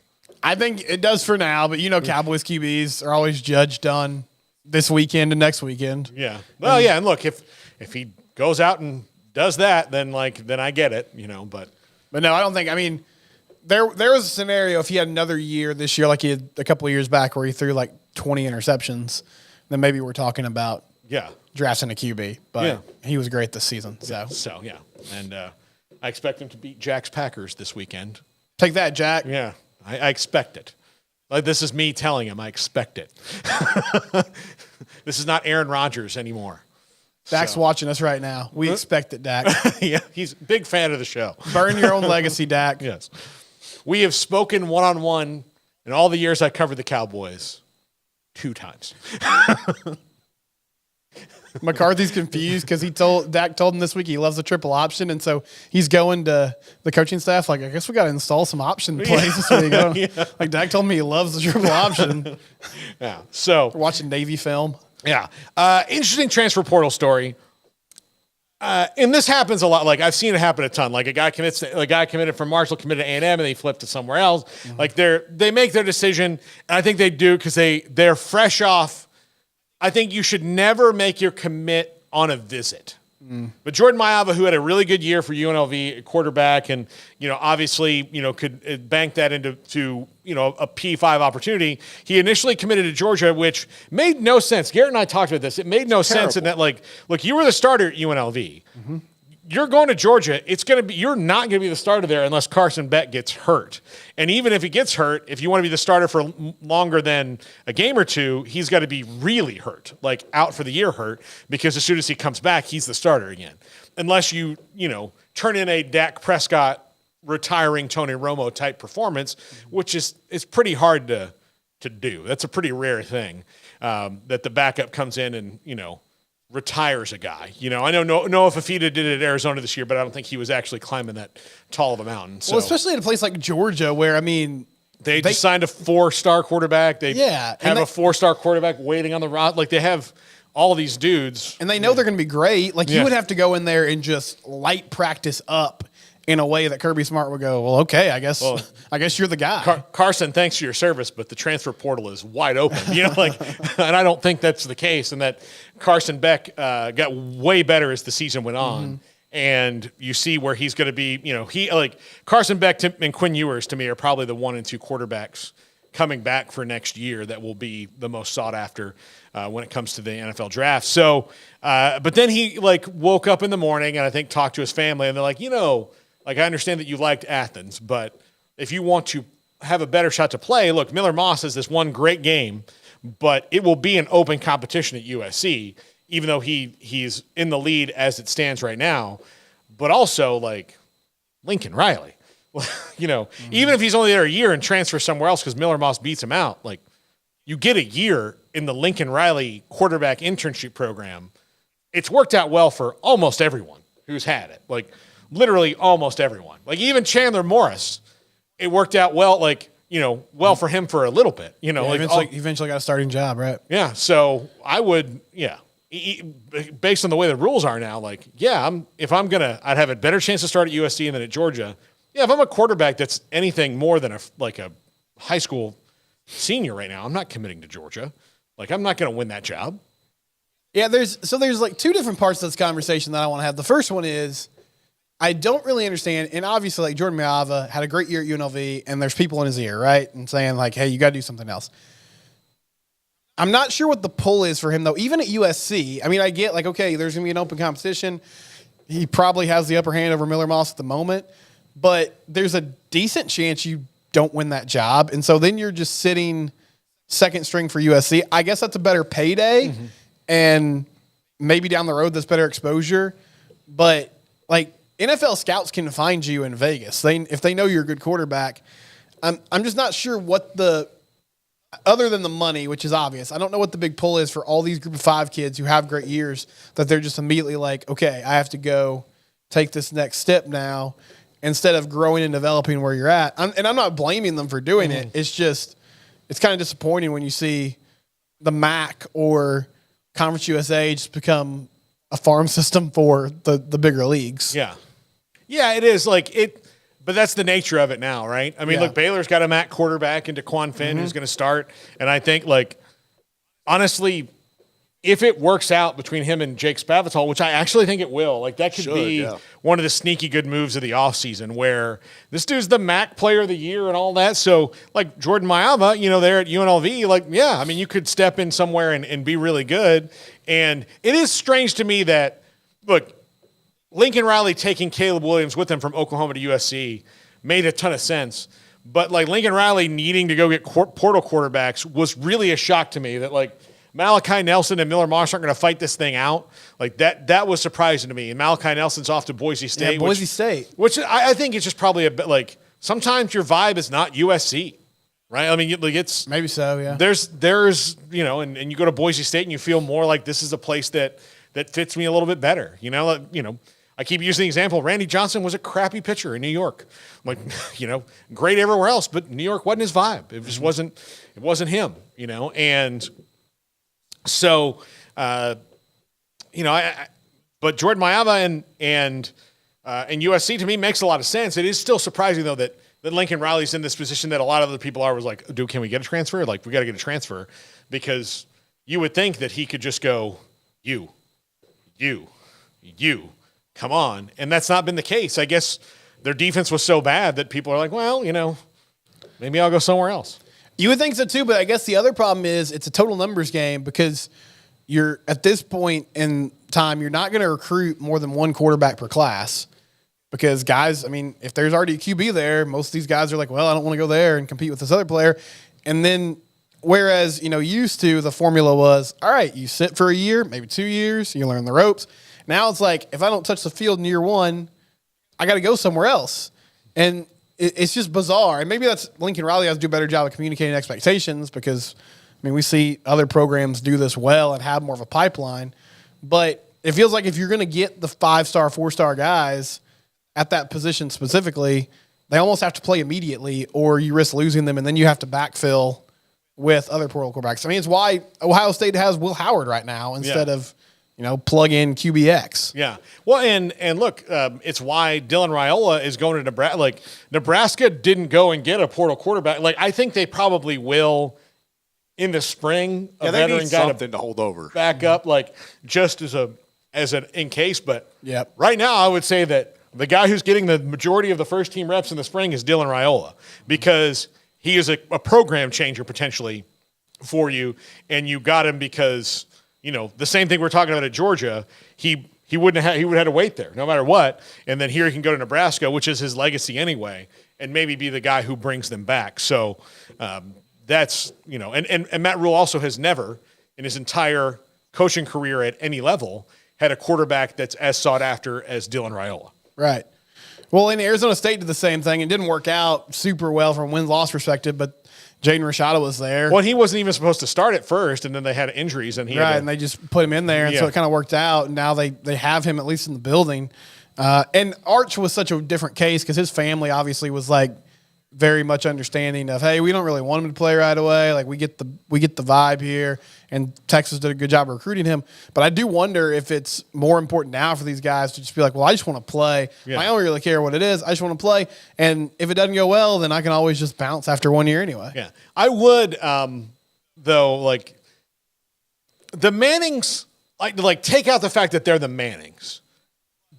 I think it does for now, but Cowboys QBs are always judged on this weekend and next weekend. Yeah. Well, yeah, and look, if he goes out and does that, then I get it, but no, I don't think. There was a scenario if he had another year this year, like he had a couple of years back, where he threw 20 interceptions, then maybe we're talking about drafting a QB. But he was great this season. So yeah, and I expect him to beat Jack's Packers this weekend. Take that, Jack. Yeah, I expect it. This is me telling him I expect it. This is not Aaron Rodgers anymore. Dak's watching us right now. We expect it, Dak. Yeah, he's a big fan of the show. Burn your own legacy, Dak. Yes. We have spoken one-on-one in all the years I covered the Cowboys 2 times. McCarthy's confused because Dak told him this week he loves the triple option, and so he's going to the coaching staff I guess we got to install some option plays this week. Dak told me he loves the triple option. Yeah. So we're watching Navy film. Yeah. Interesting transfer portal story. And this happens a lot. Like I've seen it happen a ton. Like a guy committed from Marshall, committed to A&M, and they flip to somewhere else. Mm-hmm. Like they make their decision, and I think they do because they're fresh off. I think you should never make your commit on a visit. But Jordan Mailata, who had a really good year for UNLV at quarterback, and obviously could bank that into a P5 opportunity. He initially committed to Georgia, which made no sense. Garrett and I talked about this. It made no sense in that, look, you were the starter at UNLV. Mm-hmm. You're going to Georgia. You're not going to be the starter there unless Carson Beck gets hurt. And even if he gets hurt, if you want to be the starter for longer than a game or two, he's got to be really hurt, like out for the year hurt, because as soon as he comes back, he's the starter again. Unless you turn in a Dak Prescott retiring Tony Romo type performance, which is pretty hard to do. That's a pretty rare thing, that the backup comes in and, retires a guy. I know Noah Fafita did it at Arizona this year, but I don't think he was actually climbing that tall of a mountain. So. Well, especially in a place like Georgia where, they just signed a 4-star quarterback. They have a 4-star quarterback waiting on the route. Like they have all these dudes. And they know they're going to be great. Like you would have to go in there and just light practice up in a way that Kirby Smart would go, well, okay, I guess you're the guy. Carson, thanks for your service, but the transfer portal is wide open. And I don't think that's the case. And that Carson Beck got way better as the season went on. Mm-hmm. And you see where he's going to be. Carson Beck and Quinn Ewers to me are probably the 1 and 2 quarterbacks coming back for next year that will be the most sought after when it comes to the NFL draft. So, but then he woke up in the morning and I think talked to his family and they're like, I understand that you liked Athens, but if you want to have a better shot to play, look, Miller Moss has this one great game, but it will be an open competition at USC, even though he's in the lead as it stands right now. But also, Lincoln Riley, even if he's only there a year and transfers somewhere else because Miller Moss beats him out, you get a year in the Lincoln Riley quarterback internship program. It's worked out well for almost everyone who's had it. Literally almost everyone. Even Chandler Morris, it worked out well, well for him for a little bit. Eventually got a starting job, right? Yeah, so I would, based on the way the rules are now, I'd have a better chance to start at USC than at Georgia. Yeah, if I'm a quarterback that's anything more than a high school senior right now, I'm not committing to Georgia. I'm not going to win that job. Yeah, there's 2 different parts of this conversation that I want to have. The first one is, I don't really understand, and obviously, Jordan Mailata had a great year at UNLV, and there's people in his ear, right, and saying, hey, you got to do something else. I'm not sure what the pull is for him, though. Even at USC, I get, okay, there's going to be an open competition. He probably has the upper hand over Miller Moss at the moment, but there's a decent chance you don't win that job, and so then you're just sitting second string for USC. I guess that's a better payday, and maybe down the road that's better exposure, but, NFL scouts can find you in Vegas. If they know you're a good quarterback, I'm just not sure what other than the money, which is obvious. I don't know what the big pull is for all these group of 5 kids who have great years that they're just immediately okay, I have to go take this next step now instead of growing and developing where you're at. I'm not blaming them for doing it. It's just, it's kind of disappointing when you see the MAC or Conference USA just become a farm system for the bigger leagues. Yeah. Yeah, it is but that's the nature of it now, right? Look, Baylor's got a MAC quarterback into Quan Finn who's going to start. And I think honestly, if it works out between him and Jake Spavital, which I actually think it will, that could be one of the sneaky good moves of the offseason where this dude's the MAC player of the year and all that. So Jordan Mailata, there at UNLV, you could step in somewhere and be really good. And it is strange to me that, look, Lincoln Riley taking Caleb Williams with him from Oklahoma to USC made a ton of sense. But Lincoln Riley needing to go get portal quarterbacks was really a shock to me that Malachi Nelson and Miller Moss aren't going to fight this thing out. That was surprising to me. And Malachi Nelson's off to Boise State. Yeah, Boise State. Which I think is just probably a bit sometimes your vibe is not USC. Right? It's maybe so, yeah. There's and you go to Boise State and you feel more like this is a place that fits me a little bit better. I keep using the example. Randy Johnson was a crappy pitcher in New York. Great everywhere else, but New York wasn't his vibe. It just wasn't him, and So, but Jordan Mailata and USC to me makes a lot of sense. It is still surprising though that Lincoln Riley's in this position that a lot of other people are was like, dude, can we get a transfer? Like, we got to get a transfer because you would think that he could just go, you, come on. And that's not been the case. I guess their defense was so bad that people are like, well, maybe I'll go somewhere else. You would think so too, but I guess the other problem is it's a total numbers game because you're at this point in time, you're not going to recruit more than one quarterback per class because guys, I mean, if there's already a QB there, most of these guys are like, well, I don't want to go there and compete with this other player. And then whereas, used to the formula was, all right, you sit for a year, maybe 2 years, you learn the ropes. Now it's like, if I don't touch the field in year one, I got to go somewhere else. And it's just bizarre. And maybe that's Lincoln Riley has to do a better job of communicating expectations because, we see other programs do this well and have more of a pipeline. But it feels like if you're going to get the 5-star, 4-star guys at that position specifically, they almost have to play immediately or you risk losing them and then you have to backfill with other portal quarterbacks. It's why Ohio State has Will Howard right now instead of, plug in QBX. Yeah. Well, and look, it's why Dylan Raiola is going to Nebraska. Like, Nebraska didn't go and get a portal quarterback. Like, I think they probably will in the spring. Yeah, they need something to hold over. Back up, like, just as an in case. But yep. Right now, I would say that the guy who's getting the majority of the first team reps in the spring is Dylan Raiola because he is a program changer potentially for you, and you got him because the same thing we're talking about at Georgia. He would have had to wait there no matter what, and then here he can go to Nebraska, which is his legacy anyway, and maybe be the guy who brings them back. So that's and Matt Rule also has never in his entire coaching career at any level had a quarterback that's as sought after as Dylan Raiola. Right. Well, in Arizona State did the same thing. It didn't work out super well from a win-loss perspective, but Jaden Rashada was there. Well, he wasn't even supposed to start at first, and then they had injuries, and and they just put him in there, and so it kind of worked out. And now they have him at least in the building. And Arch was such a different case because his family obviously was like very much understanding of, hey, we don't really want him to play right away. Like we get the vibe here, and Texas did a good job of recruiting him. But I do wonder if it's more important now for these guys to just be like, well, I just want to play. Yeah. I don't really care what it is. I just want to play. And if it doesn't go well, then I can always just bounce after 1 year anyway. Yeah, I would though. Like the Mannings, like take out the fact that they're the Mannings,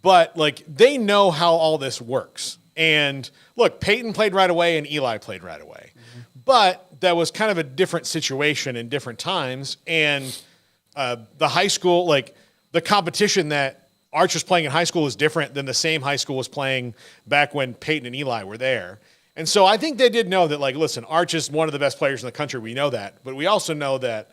but like they know how all this works. And look, Peyton played right away and Eli played right away. Mm-hmm. But that was kind of a different situation in different times. And the high school, like the competition that Arch was playing in high school is different than the same high school was playing back when Peyton and Eli were there. And so I think they did know that, like, listen, Arch is one of the best players in the country. We know that. But we also know that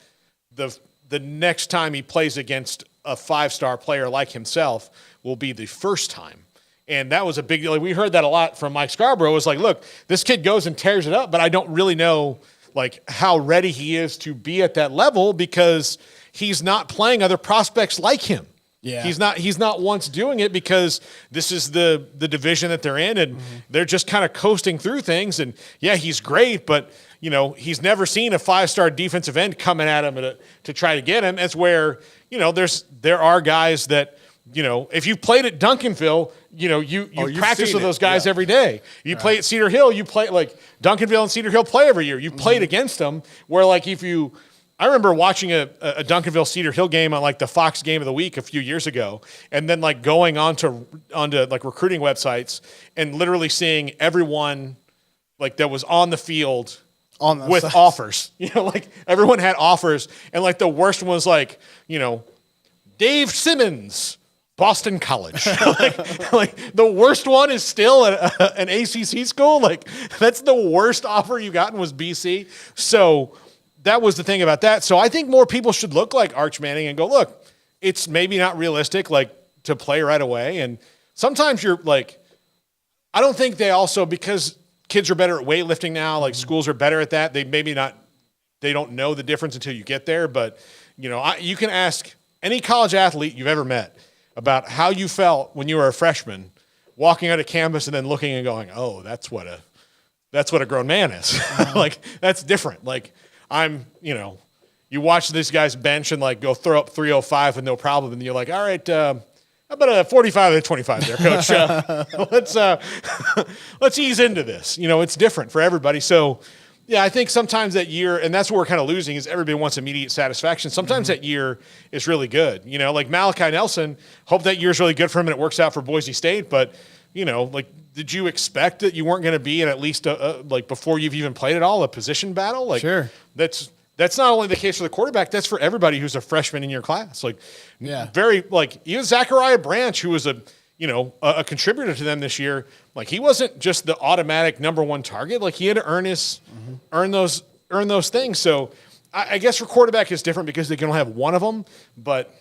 the next time he plays against a 5-star player like himself will be the first time. And that was a big deal. Like, we heard that a lot from Mike Scarborough. It was like, look, this kid goes and tears it up, but I don't really know like how ready he is to be at that level because he's not playing other prospects like him. Yeah. He's not once doing it because this is the division that they're in and they're just kind of coasting through things. And yeah, he's great, but he's never seen a 5-star defensive end coming at him to try to get him. That's where, there are guys that, if you played at Duncanville, you practice with those guys every day. You play at Cedar Hill, you play like Duncanville and Cedar Hill play every year. You played against them where like I remember watching a Duncanville Cedar Hill game on like the Fox Game of the Week a few years ago, and then like going onto like recruiting websites and literally seeing everyone like that was on the field with sites. Offers. Like everyone had offers, and like the worst one was like, Dave Simmons, Boston College. like the worst one is still an ACC school. Like that's the worst offer you gotten was BC. So that was the thing about that. So I think more people should look like Arch Manning and go, look, it's maybe not realistic like to play right away. And sometimes you're like, I don't think they also, because kids are better at weightlifting now, like schools are better at that. They don't know the difference until you get there. But you can ask any college athlete you've ever met about how you felt when you were a freshman walking out of campus and then looking and going, oh, that's what a grown man is. Like, that's different. Like I'm, you watch this guy's bench and like go throw up 305 with no problem, and you're like, all right, how about a 45 and a 25 there, coach? Let's ease into this. It's different for everybody. So, yeah, I think sometimes that year, and that's what we're kind of losing, is everybody wants immediate satisfaction. Sometimes that year is really good. Like Malachi Nelson, hope that year's really good for him and it works out for Boise State. But, did you expect that you weren't going to be in at least, like before you've even played at all, a position battle? Like, sure. That's not only the case for the quarterback, that's for everybody who's a freshman in your class. Like, even Zachariah Branch, who was a contributor to them this year, like he wasn't just the automatic number one target. Like he had to earn those things. So I guess for quarterback is different because they can only have one of them. But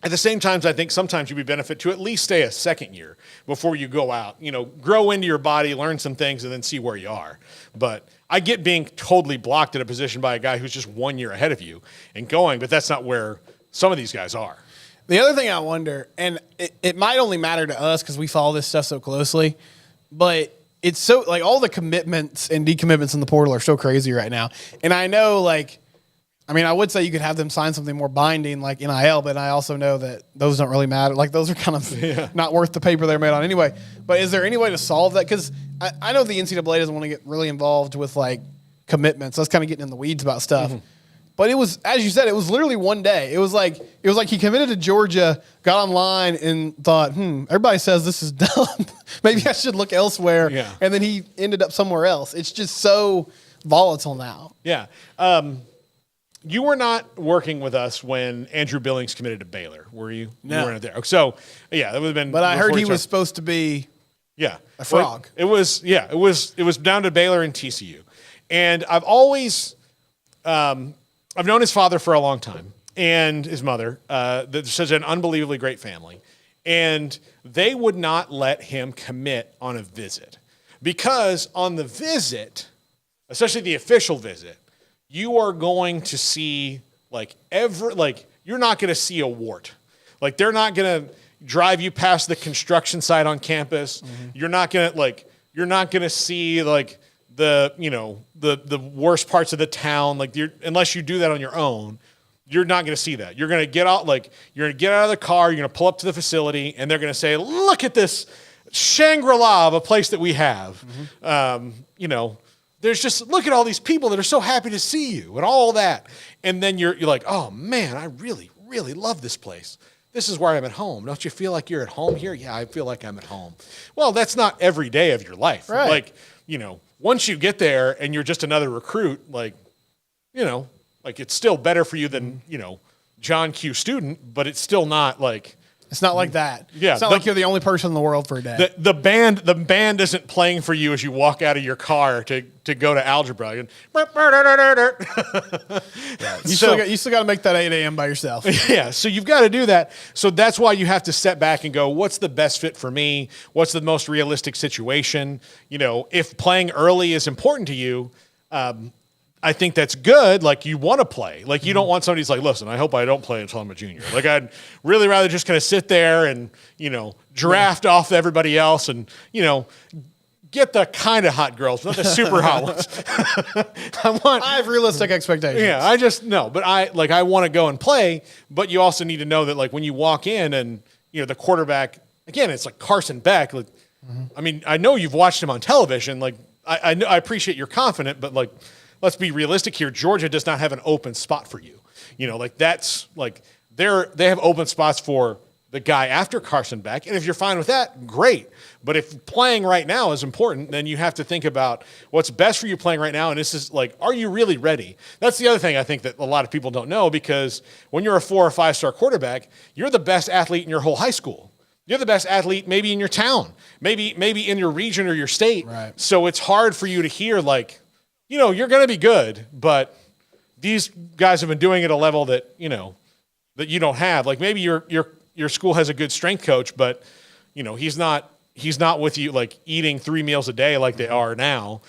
at the same time, I think sometimes you'd be benefit to at least stay a second year before you go out, grow into your body, learn some things, and then see where you are. But I get being totally blocked at a position by a guy who's just 1 year ahead of you and going, but that's not where some of these guys are. The other thing I wonder, and it might only matter to us because we follow this stuff so closely, but it's so, like, all the commitments and decommitments in the portal are so crazy right now. And I know, I would say you could have them sign something more binding like NIL, but I also know that those don't really matter. Like, those are kind of not worth the paper they're made on anyway. But is there any way to solve that? Because I know the NCAA doesn't want to get really involved with, commitments. That's kind of getting in the weeds about stuff. Mm-hmm. But it was, as you said, it was literally one day. It was like he committed to Georgia, got online, and thought, everybody says this is dumb. Maybe I should look elsewhere. Yeah. And then he ended up somewhere else. It's just so volatile now. Yeah. You were not working with us when Andrew Billings committed to Baylor, were you? No. You weren't there. So, yeah, that would have been. But I heard he was supposed to be a frog. It was down to Baylor and TCU. And I've always I've known his father for a long time and his mother. They're such an unbelievably great family. And they would not let him commit on a visit because on the visit, especially the official visit, you are going to see you're not going to see a wart. Like they're not going to drive you past the construction site on campus. Mm-hmm. You're not going to see the worst parts of the town. Unless you do that on your own, you're not going to see that. You're going to get out, you're going to get out of the car, you're going to pull up to the facility, and they're going to say, look at this Shangri-La of a place that we have. Mm-hmm. There's just, look at all these people that are so happy to see you and all that. And then you're like, oh man, I really, really love this place. This is where I'm at home. Don't you feel like you're at home here? Yeah, I feel like I'm at home. Well, that's not every day of your life. Right. Once you get there and you're just another recruit, it's still better for you than, John Q. student, but it's still not it's not like that. Yeah, it's not like you're the only person in the world for a day. The band isn't playing for you as you walk out of your car to go to algebra. And you still got to make that 8 a.m. by yourself. Yeah, so you've got to do that. So that's why you have to step back and go, what's the best fit for me? What's the most realistic situation? If playing early is important to you, I think that's good. You want to play. You don't want somebody who's like, listen, I hope I don't play until I'm a junior. I'd really rather just kind of sit there and, draft off everybody else and, get the kind of hot girls, not the super hot ones. I have realistic expectations. Yeah, but I want to go and play, but you also need to know that when you walk in and, the quarterback, again, it's like Carson Beck. I mean, I know you've watched him on television. I appreciate you're confident, but let's be realistic here. Georgia does not have an open spot for you. They have open spots for the guy after Carson Beck. And if you're fine with that, great. But if playing right now is important, then you have to think about what's best for you playing right now. And this is are you really ready? That's the other thing I think that a lot of people don't know, because when you're a 4 or 5 star quarterback, you're the best athlete in your whole high school. You're the best athlete maybe in your town, maybe in your region or your state. Right. So it's hard for you to hear you're going to be good, but these guys have been doing it at a level that, that you don't have. Maybe your school has a good strength coach, but, he's not with you, eating 3 meals a day like they are now.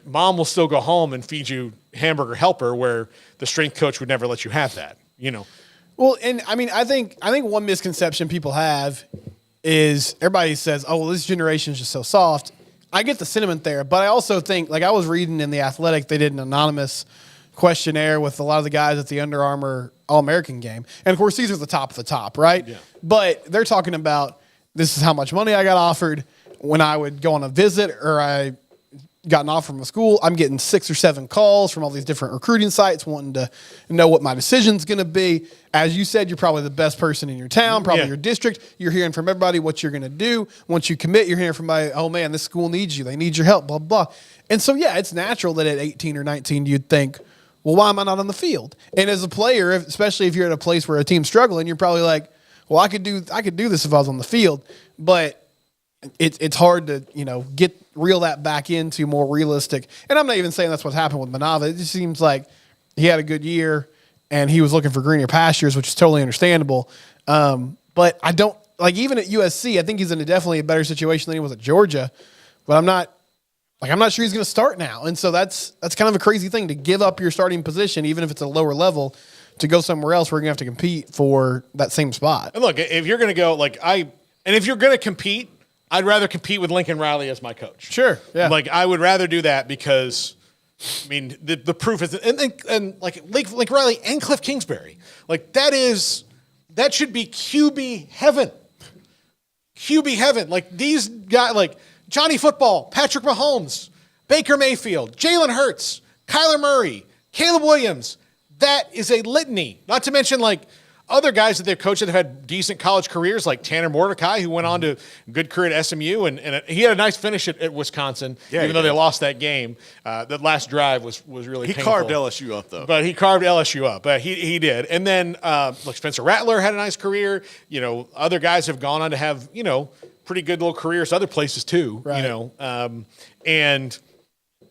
Mom will still go home and feed you hamburger helper, where the strength coach would never let you have that, Well, and I think one misconception people have is everybody says, oh, well, this generation is just so soft. I get the sentiment there, but I also think, I was reading in The Athletic, they did an anonymous questionnaire with a lot of the guys at the Under Armour All-American game. And, of course, these are the top of the top, right? Yeah. But they're talking about this is how much money I got offered when I would go on a visit or I got an offer from a school. I'm getting 6 or 7 calls from all these different recruiting sites wanting to know what my decision's going to be. As you said, you're probably the best person in your town, probably your district. You're hearing from everybody what you're going to do. Once you commit, you're hearing from everybody, oh, man, this school needs you. They need your help, blah, blah. And so, yeah, it's natural that at 18 or 19 you'd think, well, why am I not on the field? And as a player, especially if you're at a place where a team's struggling, you're probably like, well, I could do this if I was on the field. But it's hard to, reel that back into more realistic. And I'm not even saying that's what's happened with Manava. It just seems like he had a good year and he was looking for greener pastures, which is totally understandable. But I don't even at USC, I think he's in definitely a better situation than he was at Georgia, but I'm not sure he's going to start now. And so that's kind of a crazy thing to give up your starting position, even if it's a lower level, to go somewhere else where you're going to have to compete for that same spot. And look, if you're going to go if you're going to compete, I'd rather compete with Lincoln Riley as my coach. Sure. Yeah. I would rather do that because, the proof is, and Lincoln Riley and Cliff Kingsbury, that should be QB heaven. QB heaven. These guys, Johnny Football, Patrick Mahomes, Baker Mayfield, Jalen Hurts, Kyler Murray, Caleb Williams. That is a litany. Not to mention, other guys that they've coached that have had decent college careers, like Tanner Mordecai, who went on to a good career at SMU, and he had a nice finish at Wisconsin, even though they lost that game. That last drive was really painful. He carved LSU up, though. But he carved LSU up. But he did. And then, Spencer Rattler had a nice career. Other guys have gone on to have, pretty good little careers other places, too. Right. And,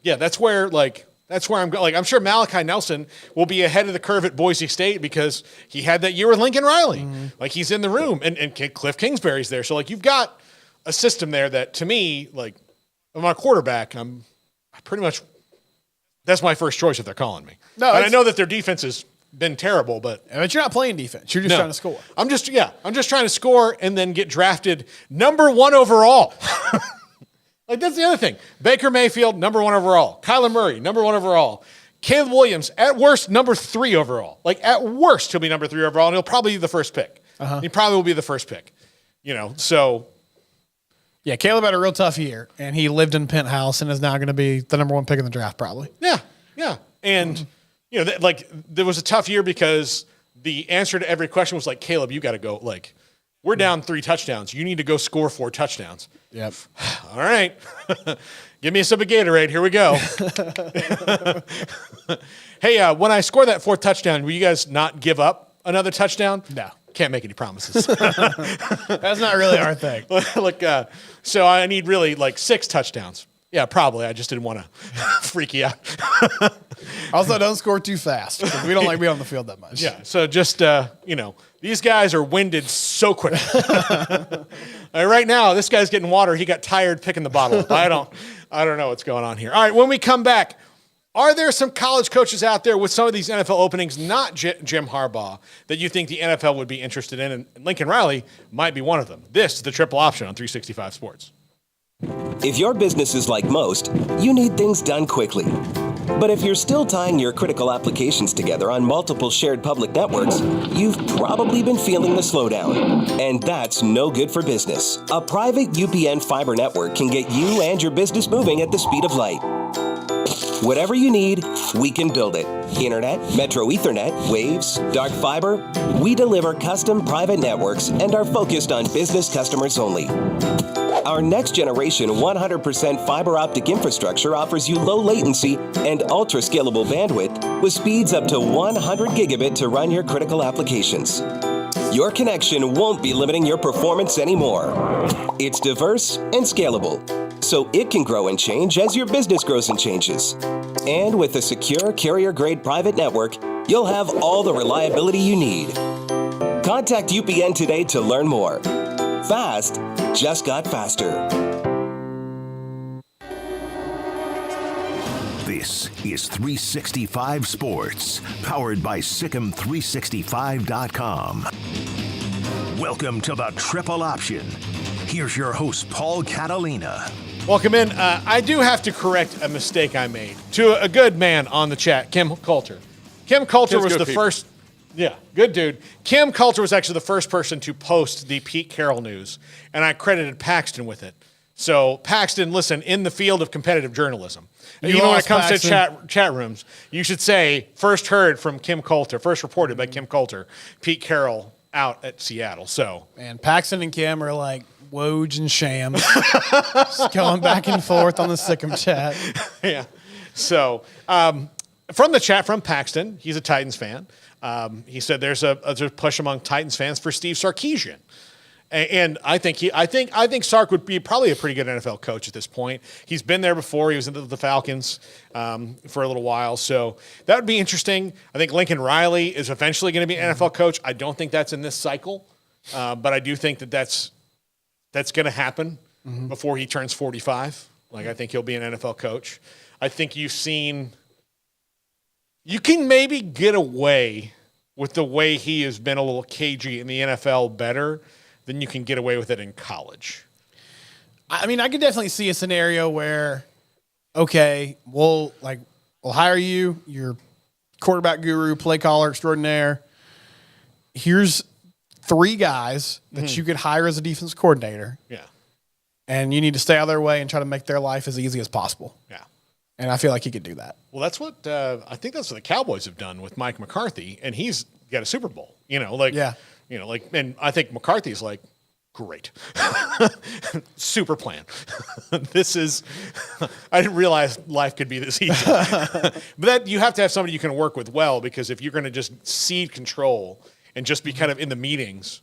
yeah, that's where I'm going. I'm sure Malachi Nelson will be ahead of the curve at Boise State because he had that year with Lincoln Riley. Mm-hmm. He's in the room, and Cliff Kingsbury's there. So, you've got a system there that, to me, I'm a quarterback. I pretty much that's my first choice if they're calling me. No, and I know that their defense has been terrible, but you're not playing defense. You're just trying to score. I'm just trying to score and then get drafted number 1 overall. That's the other thing. Baker Mayfield, number 1 overall. Kyler Murray, number 1 overall. Caleb Williams, at worst, number 3 overall. At worst, he'll be number 3 overall, and he'll probably be the first pick. He probably will be the first pick. So. Yeah, Caleb had a real tough year, and he lived in Penthouse and is now going to be the number 1 pick in the draft, probably. Yeah. And, there was a tough year because the answer to every question was Caleb, you got to go. We're down 3 touchdowns. You need to go score 4 touchdowns. Yep. All right. Give me a sip of Gatorade. Here we go. Hey, when I score that 4th touchdown, will you guys not give up another touchdown? No. Can't make any promises. That's not really our thing. So I need really 6 touchdowns. Yeah, probably. I just didn't want to freak you out. Also, don't score too fast because we don't like being on the field that much. Yeah, so just, these guys are winded so quick. Right now, this guy's getting water. He got tired picking the bottle up. I don't know what's going on here. All right, when we come back, are there some college coaches out there with some of these NFL openings, not Jim Harbaugh, that you think the NFL would be interested in? And Lincoln Riley might be one of them. This is the Triple Option on 365 Sports. If your business is like most, you need things done quickly. But if you're still tying your critical applications together on multiple shared public networks, you've probably been feeling the slowdown. And that's no good for business. A private UPN fiber network can get you and your business moving at the speed of light. Whatever you need, we can build it. Internet, Metro Ethernet, Waves, dark fiber. We deliver custom private networks and are focused on business customers only. Our next generation 100% fiber optic infrastructure offers you low latency and ultra scalable bandwidth with speeds up to 100 gigabit to run your critical applications. Your connection won't be limiting your performance anymore. It's diverse and scalable, so it can grow and change as your business grows and changes. And with a secure carrier-grade private network, you'll have all the reliability you need. Contact UPN today to learn more. Fast just got faster. This is 365 Sports, powered by Sikkim365.com. Welcome to the Triple Option. Here's your host, Paul Catalina. Welcome in. I do have to correct a mistake I made to a good man on the chat, Kim Coulter. Kim Coulter was the first. Yeah, good dude. Kim Coulter was actually the first person to post the Pete Carroll news, and I credited Paxton with it. So, Paxton, listen, in the field of competitive journalism, even when it comes to chat rooms, you should say, first heard from Kim Coulter, first reported by Kim Coulter, Pete Carroll out at Seattle. So, and Paxton and Kim are like Woj and Sham, just going back and forth on the Sick'em chat. Yeah. So, from the chat from Paxton, he's a Titans fan. He said there's a push among Titans fans for Steve Sarkisian. And I think Sark would be probably a pretty good NFL coach at this point. He's been there before. He was into the Falcons for a little while. So that would be interesting. I think Lincoln Riley is eventually going to be an NFL coach. I don't think that's in this cycle. But I do think that's going to happen before he turns 45. Like, I think he'll be an NFL coach. I think you can maybe get away with the way he has been a little cagey in the NFL better than you can get away with it in college. I mean, I could definitely see a scenario where, okay, we'll hire you, you're quarterback guru, play caller extraordinaire. Here's 3 guys that you could hire as a defense coordinator. Yeah. And you need to stay out of their way and try to make their life as easy as possible. Yeah. And I feel like he could do that. Well, that's what I think that's what the Cowboys have done with Mike McCarthy, and he's got a Super Bowl. And I think McCarthy's like, great, super plan. This is, I didn't realize life could be this easy. But that you have to have somebody you can work with well, because if you're going to just cede control and just be kind of in the meetings,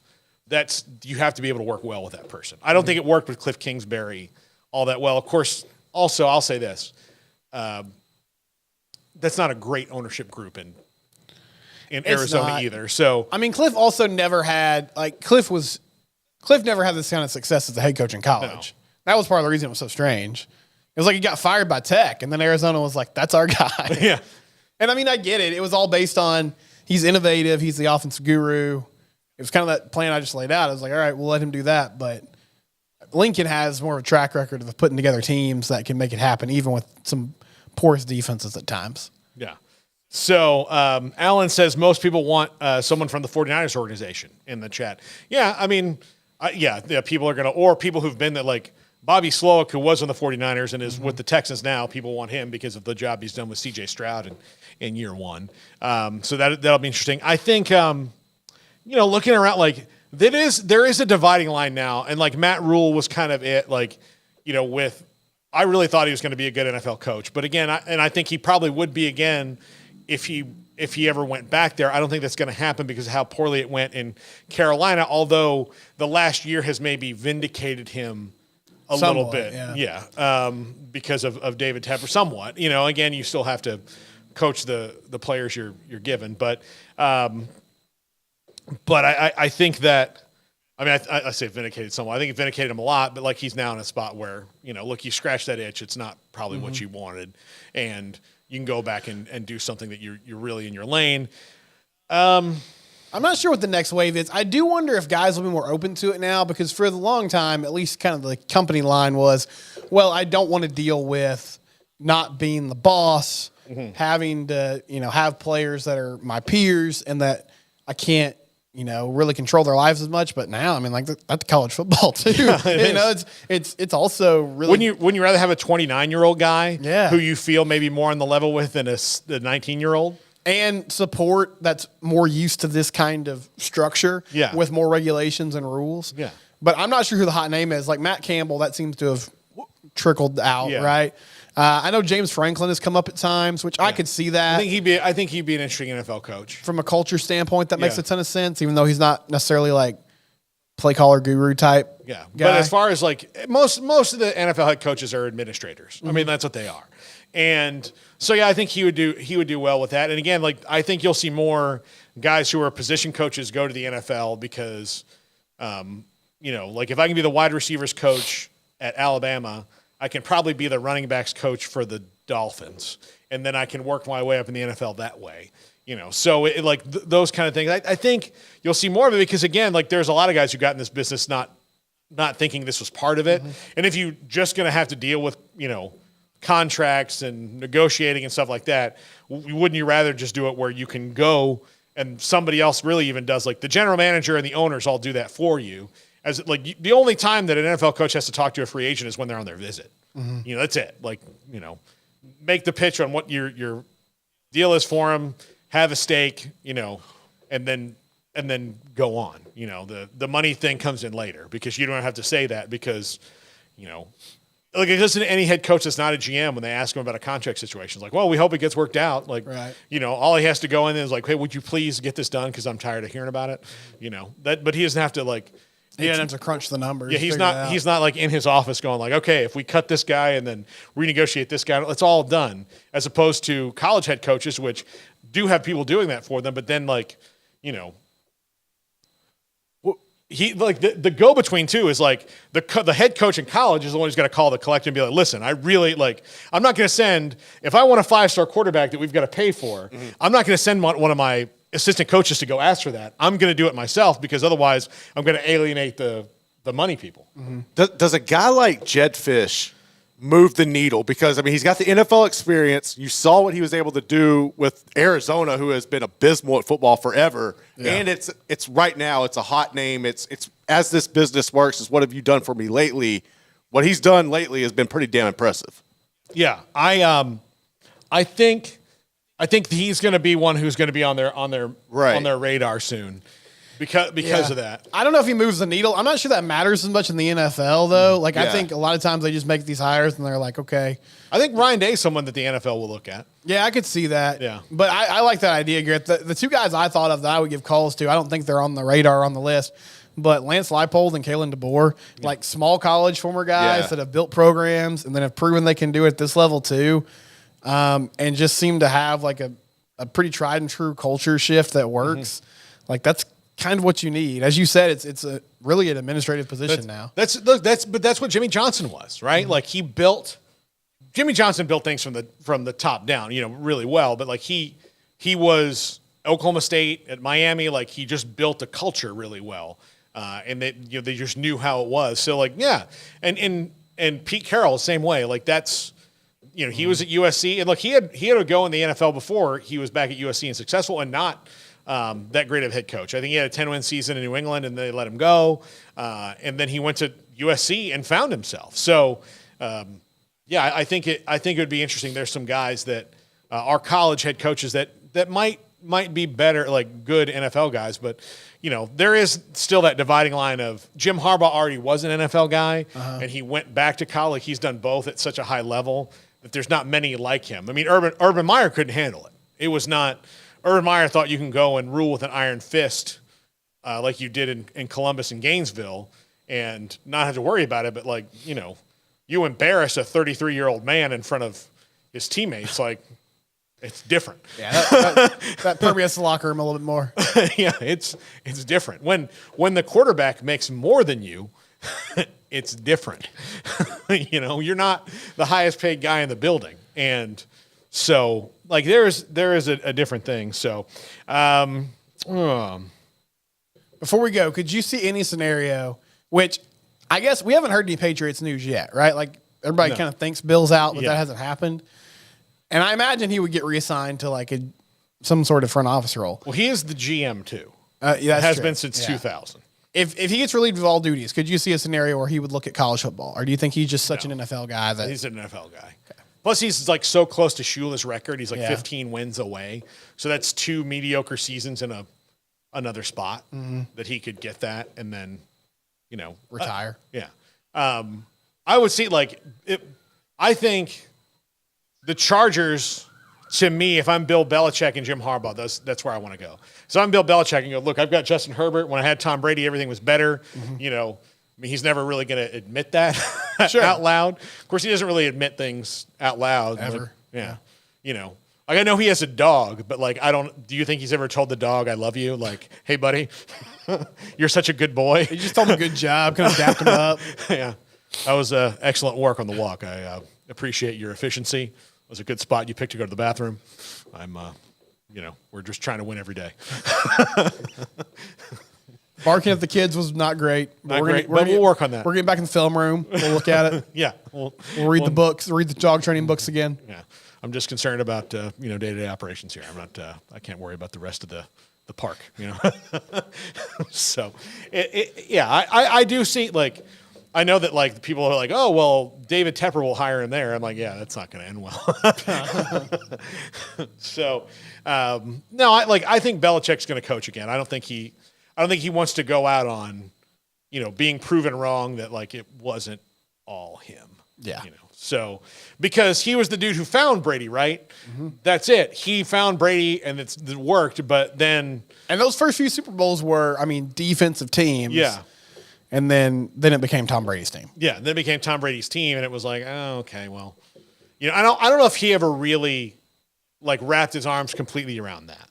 you have to be able to work well with that person. I don't think it worked with Cliff Kingsbury all that well. Of course, also I'll say this. That's not a great ownership group in Arizona either. So I mean, Cliff also never had Cliff never had this kind of success as a head coach in college. No. That was part of the reason it was so strange. It was like he got fired by Tech, and then Arizona was like, "That's our guy." Yeah. And I mean, I get it. It was all based on he's innovative, he's the offensive guru. It was kind of that plan I just laid out. I was like, all right, we'll let him do that. But Lincoln has more of a track record of putting together teams that can make it happen, even with some porous defenses at times. Yeah. So Alan says most people want someone from the 49ers organization in the chat. Yeah, I mean, people are going to, or people who've been there, like Bobby Slowick, who was on the 49ers and is with the Texans now, people want him because of the job he's done with C.J. Stroud in year one. So that'll be interesting. I think, looking around, like, there is a dividing line now, and like Matt Rule was kind of it, I really thought he was going to be a good NFL coach, but again, I think he probably would be again if he ever went back there. I don't think that's going to happen because of how poorly it went in Carolina, although the last year has maybe vindicated him somewhat, little bit. Yeah. Because of David Tepper somewhat. Again, you still have to coach the players you're given, but I think that, I say vindicated somewhat. I think it vindicated him a lot, but like he's now in a spot where, look, you scratched that itch. It's not probably what you wanted, and you can go back and do something that you're really in your lane. I'm not sure what the next wave is. I do wonder if guys will be more open to it now, because for the long time, at least kind of the company line was, well, I don't want to deal with not being the boss, having to, have players that are my peers and that I can't, really control their lives as much. But now, that's college football too. It's also really. Wouldn't you rather have a 29-year-old guy who you feel maybe more on the level with than a 19-year-old? And support that's more used to this kind of structure with more regulations and rules. Yeah. But I'm not sure who the hot name is. Like Matt Campbell, that seems to have trickled out, right? I know James Franklin has come up at times, which I could see that. I think he'd be an interesting NFL coach. From a culture standpoint, that makes a ton of sense, even though he's not necessarily like play caller guru type. Yeah. Guy. But as far as like most of the NFL head coaches are administrators. That's what they are. And so I think he would do well with that. And again, like I think you'll see more guys who are position coaches go to the NFL because like if I can be the wide receivers coach at Alabama, I can probably be the running backs coach for the Dolphins, and then I can work my way up in the NFL that way. So those kind of things. I think you'll see more of it because again, like there's a lot of guys who got in this business not not thinking this was part of it. And if you're just going to have to deal with, contracts and negotiating and stuff like that, wouldn't you rather just do it where you can go and somebody else really even does, like the general manager and the owners all do that for you? As like the only time that an NFL coach has to talk to a free agent is when they're on their visit. That's it. Like, make the pitch on what your deal is for them, have a stake, and then go on. The money thing comes in later because you don't have to say that because, like it doesn't any head coach that's not a GM when they ask him about a contract situation. It's like, well, we hope it gets worked out. Like, right. All he has to go in is like, hey, would you please get this done? Because I'm tired of hearing about it. But he doesn't have to like. He doesn't have to crunch the numbers. Yeah, he's not like in his office going like, okay, if we cut this guy and then renegotiate this guy, it's all done. As opposed to college head coaches, which do have people doing that for them, but then like, he like the go between too is like the head coach in college is the one who's got to call the collector and be like, listen, I really like, I'm not going to send, if I want a 5-star quarterback that we've got to pay for, I'm not going to send one of my assistant coaches to go ask for that. I'm going to do it myself because otherwise I'm going to alienate the money people. Does a guy like Jed Fish move the needle? Because, he's got the NFL experience. You saw what he was able to do with Arizona, who has been abysmal at football forever. Yeah. And it's right now, it's a hot name. It's as this business works, is what have you done for me lately? What he's done lately has been pretty damn impressive. Yeah. I think he's going to be one who's going to be on their radar soon. Because of that. I don't know if he moves the needle. I'm not sure that matters as much in the NFL, though. Like, I think a lot of times they just make these hires and they're like, okay. I think Ryan Day is someone that the NFL will look at. Yeah, I could see that. Yeah. But I like that idea, Garrett. The two guys I thought of that I would give calls to, I don't think they're on the radar on the list, but Lance Leipold and Kalen DeBoer, like small college former guys that have built programs and then have proven they can do it at this level too, and just seem to have like a pretty tried and true culture shift that works. Like, that's kind of what you need. As you said, it's a really an administrative position now. That's what Jimmy Johnson was, right? Like Jimmy Johnson built things from the top down, really well. But like he Oklahoma State at Miami, like he just built a culture really well, and they just knew how it was. So like and Pete Carroll same way. Like that's he was at USC and look he had to go in the NFL before he was back at USC and successful and not. That great of head coach. I think he had a 10-win season in New England, and they let him go. And then he went to USC and found himself. So, I think it would be interesting. There's some guys that are college head coaches that might be better, like good NFL guys. But there is still that dividing line of Jim Harbaugh already was an NFL guy, and he went back to college. He's done both at such a high level that there's not many like him. I mean, Urban Meyer couldn't handle it. It was not. Urban Meyer thought you can go and rule with an iron fist like you did in Columbus and Gainesville and not have to worry about it. But, like, you embarrass a 33-year-old man in front of his teammates. Like, it's different. Yeah, that permeates the locker room a little bit more. Yeah, it's different. When the quarterback makes more than you, it's different. You're not the highest paid guy in the building. And so, like, there is a different thing. So, before we go, could you see any scenario, which I guess we haven't heard any Patriots news yet, right? Like, everybody kind of thinks Bill's out, but that hasn't happened. And I imagine he would get reassigned to like some sort of front office role. Well, he is the GM too. Has been since 2000. If he gets relieved of all duties, could you see a scenario where he would look at college football, or do you think he's just such an NFL guy that he's an NFL guy? Okay. Plus, he's like so close to Shula's record. He's like 15 wins away. So that's 2 mediocre seasons in another spot that he could get that and then, retire. I would see I think the Chargers, to me, if I'm Bill Belichick and Jim Harbaugh, that's where I want to go. So I'm Bill Belichick and go, look, I've got Justin Herbert. When I had Tom Brady, everything was better. He's never really going to admit that out loud. Of course, he doesn't really admit things out loud. Ever. I know he has a dog, but do you think he's ever told the dog, I love you? Like, hey, buddy, you're such a good boy. He just told him good job, kind of dapped him up. Yeah. That was excellent work on the walk. I appreciate your efficiency. It was a good spot you picked to go to the bathroom. we're just trying to win every day. Barking at the kids was not great. Not great, but we'll work on that. We're getting back in the film room. We'll look at it. Yeah. We'll read the books, read the dog training books again. Yeah. I'm just concerned about, day-to-day operations here. I can't worry about the rest of the park, So, I do see, like, I know that, like, people are like, oh, well, David Tepper will hire him there. I'm like, yeah, that's not going to end well. So, no, I think Belichick's going to coach again. I don't think he wants to go out on, being proven wrong that, like, it wasn't all him. Yeah. So, because he was the dude who found Brady, right? Mm-hmm. That's it. He found Brady, and it worked. But then, and those first few Super Bowls were, defensive teams. Yeah. And then it became Tom Brady's team. Yeah. Then it became Tom Brady's team, and it was like, oh, okay, well, I don't know if he ever really, like, wrapped his arms completely around that,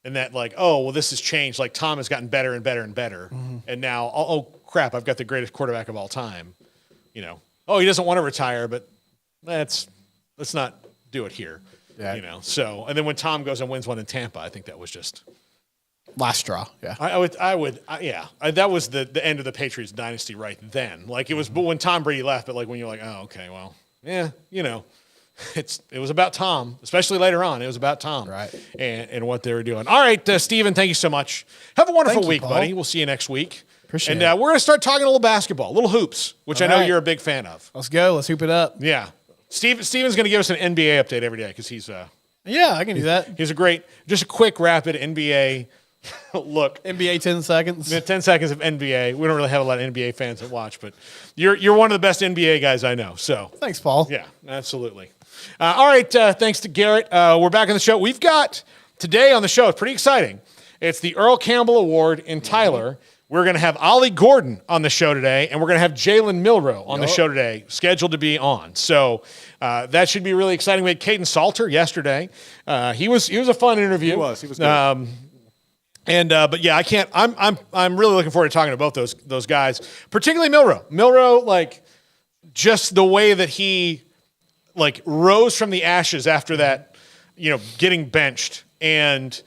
and that, like, oh, well, this has changed. Like, Tom has gotten better and better and better, and now, oh crap, I've got the greatest quarterback of all time. Oh, he doesn't want to retire, but let's not do it here. Yeah. So, and then when Tom goes and wins one in Tampa, I think that was just last straw. Yeah. That was the end of the Patriots dynasty right then. Like, it was but when Tom Brady left, but like when you're like, oh, okay, well, yeah, it was about Tom, especially later on. It was about Tom, right? And what they were doing. All right, Steven, thank you so much. Have a wonderful week, Paul. buddy. We'll see you next week. Appreciate it. We're going to start talking a little basketball, a little hoops, which I know you're a big fan of. Let's go. Let's hoop it up. Yeah. Steven's going to give us an NBA update every day because he's yeah, I can do that. He's just a quick, rapid NBA look. NBA 10 seconds. 10 seconds of NBA. We don't really have a lot of NBA fans that watch, but you're one of the best NBA guys I know. So thanks, Paul. Yeah, absolutely. All right, thanks to Garrett. We're back on the show. We've got today on the show, it's pretty exciting. It's the Earl Campbell Award in Tyler. We're going to have Ollie Gordon on the show today, and we're going to have Jalen Milroe on the show today, scheduled to be on. So that should be really exciting. We had Caden Salter yesterday. He was a fun interview. He was good. But yeah, I'm really looking forward to talking to both those guys, particularly Milroe. Milroe, like, just the way that he, like, rose from the ashes after that, getting benched. And,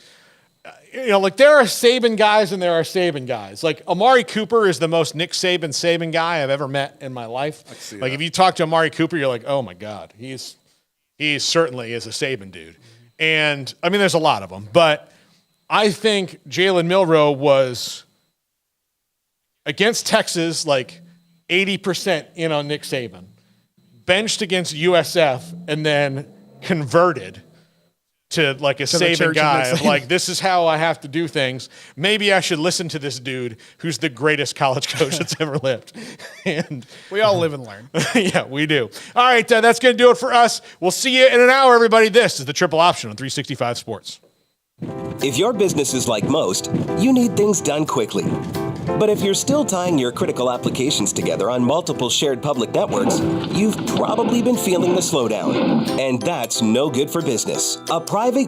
like, there are Saban guys and there are Saban guys. Like, Amari Cooper is the most Nick Saban guy I've ever met in my life. Like, if you talk to Amari Cooper, you're like, oh my God, he certainly is a Saban dude. And I mean, there's a lot of them, but I think Jalen Milroe was against Texas, like 80% in on Nick Saban, benched against USF, and then converted to like a Saban guy of like, this is how I have to do things. Maybe I should listen to this dude who's the greatest college coach that's ever lived. And we all live and learn. Yeah, we do. All right, that's going to do it for us. We'll see you in an hour, everybody. This is the Triple Option on 365 Sports. If your business is like most, you need things done quickly. But if you're still tying your critical applications together on multiple shared public networks, you've probably been feeling the slowdown. And that's no good for business. A private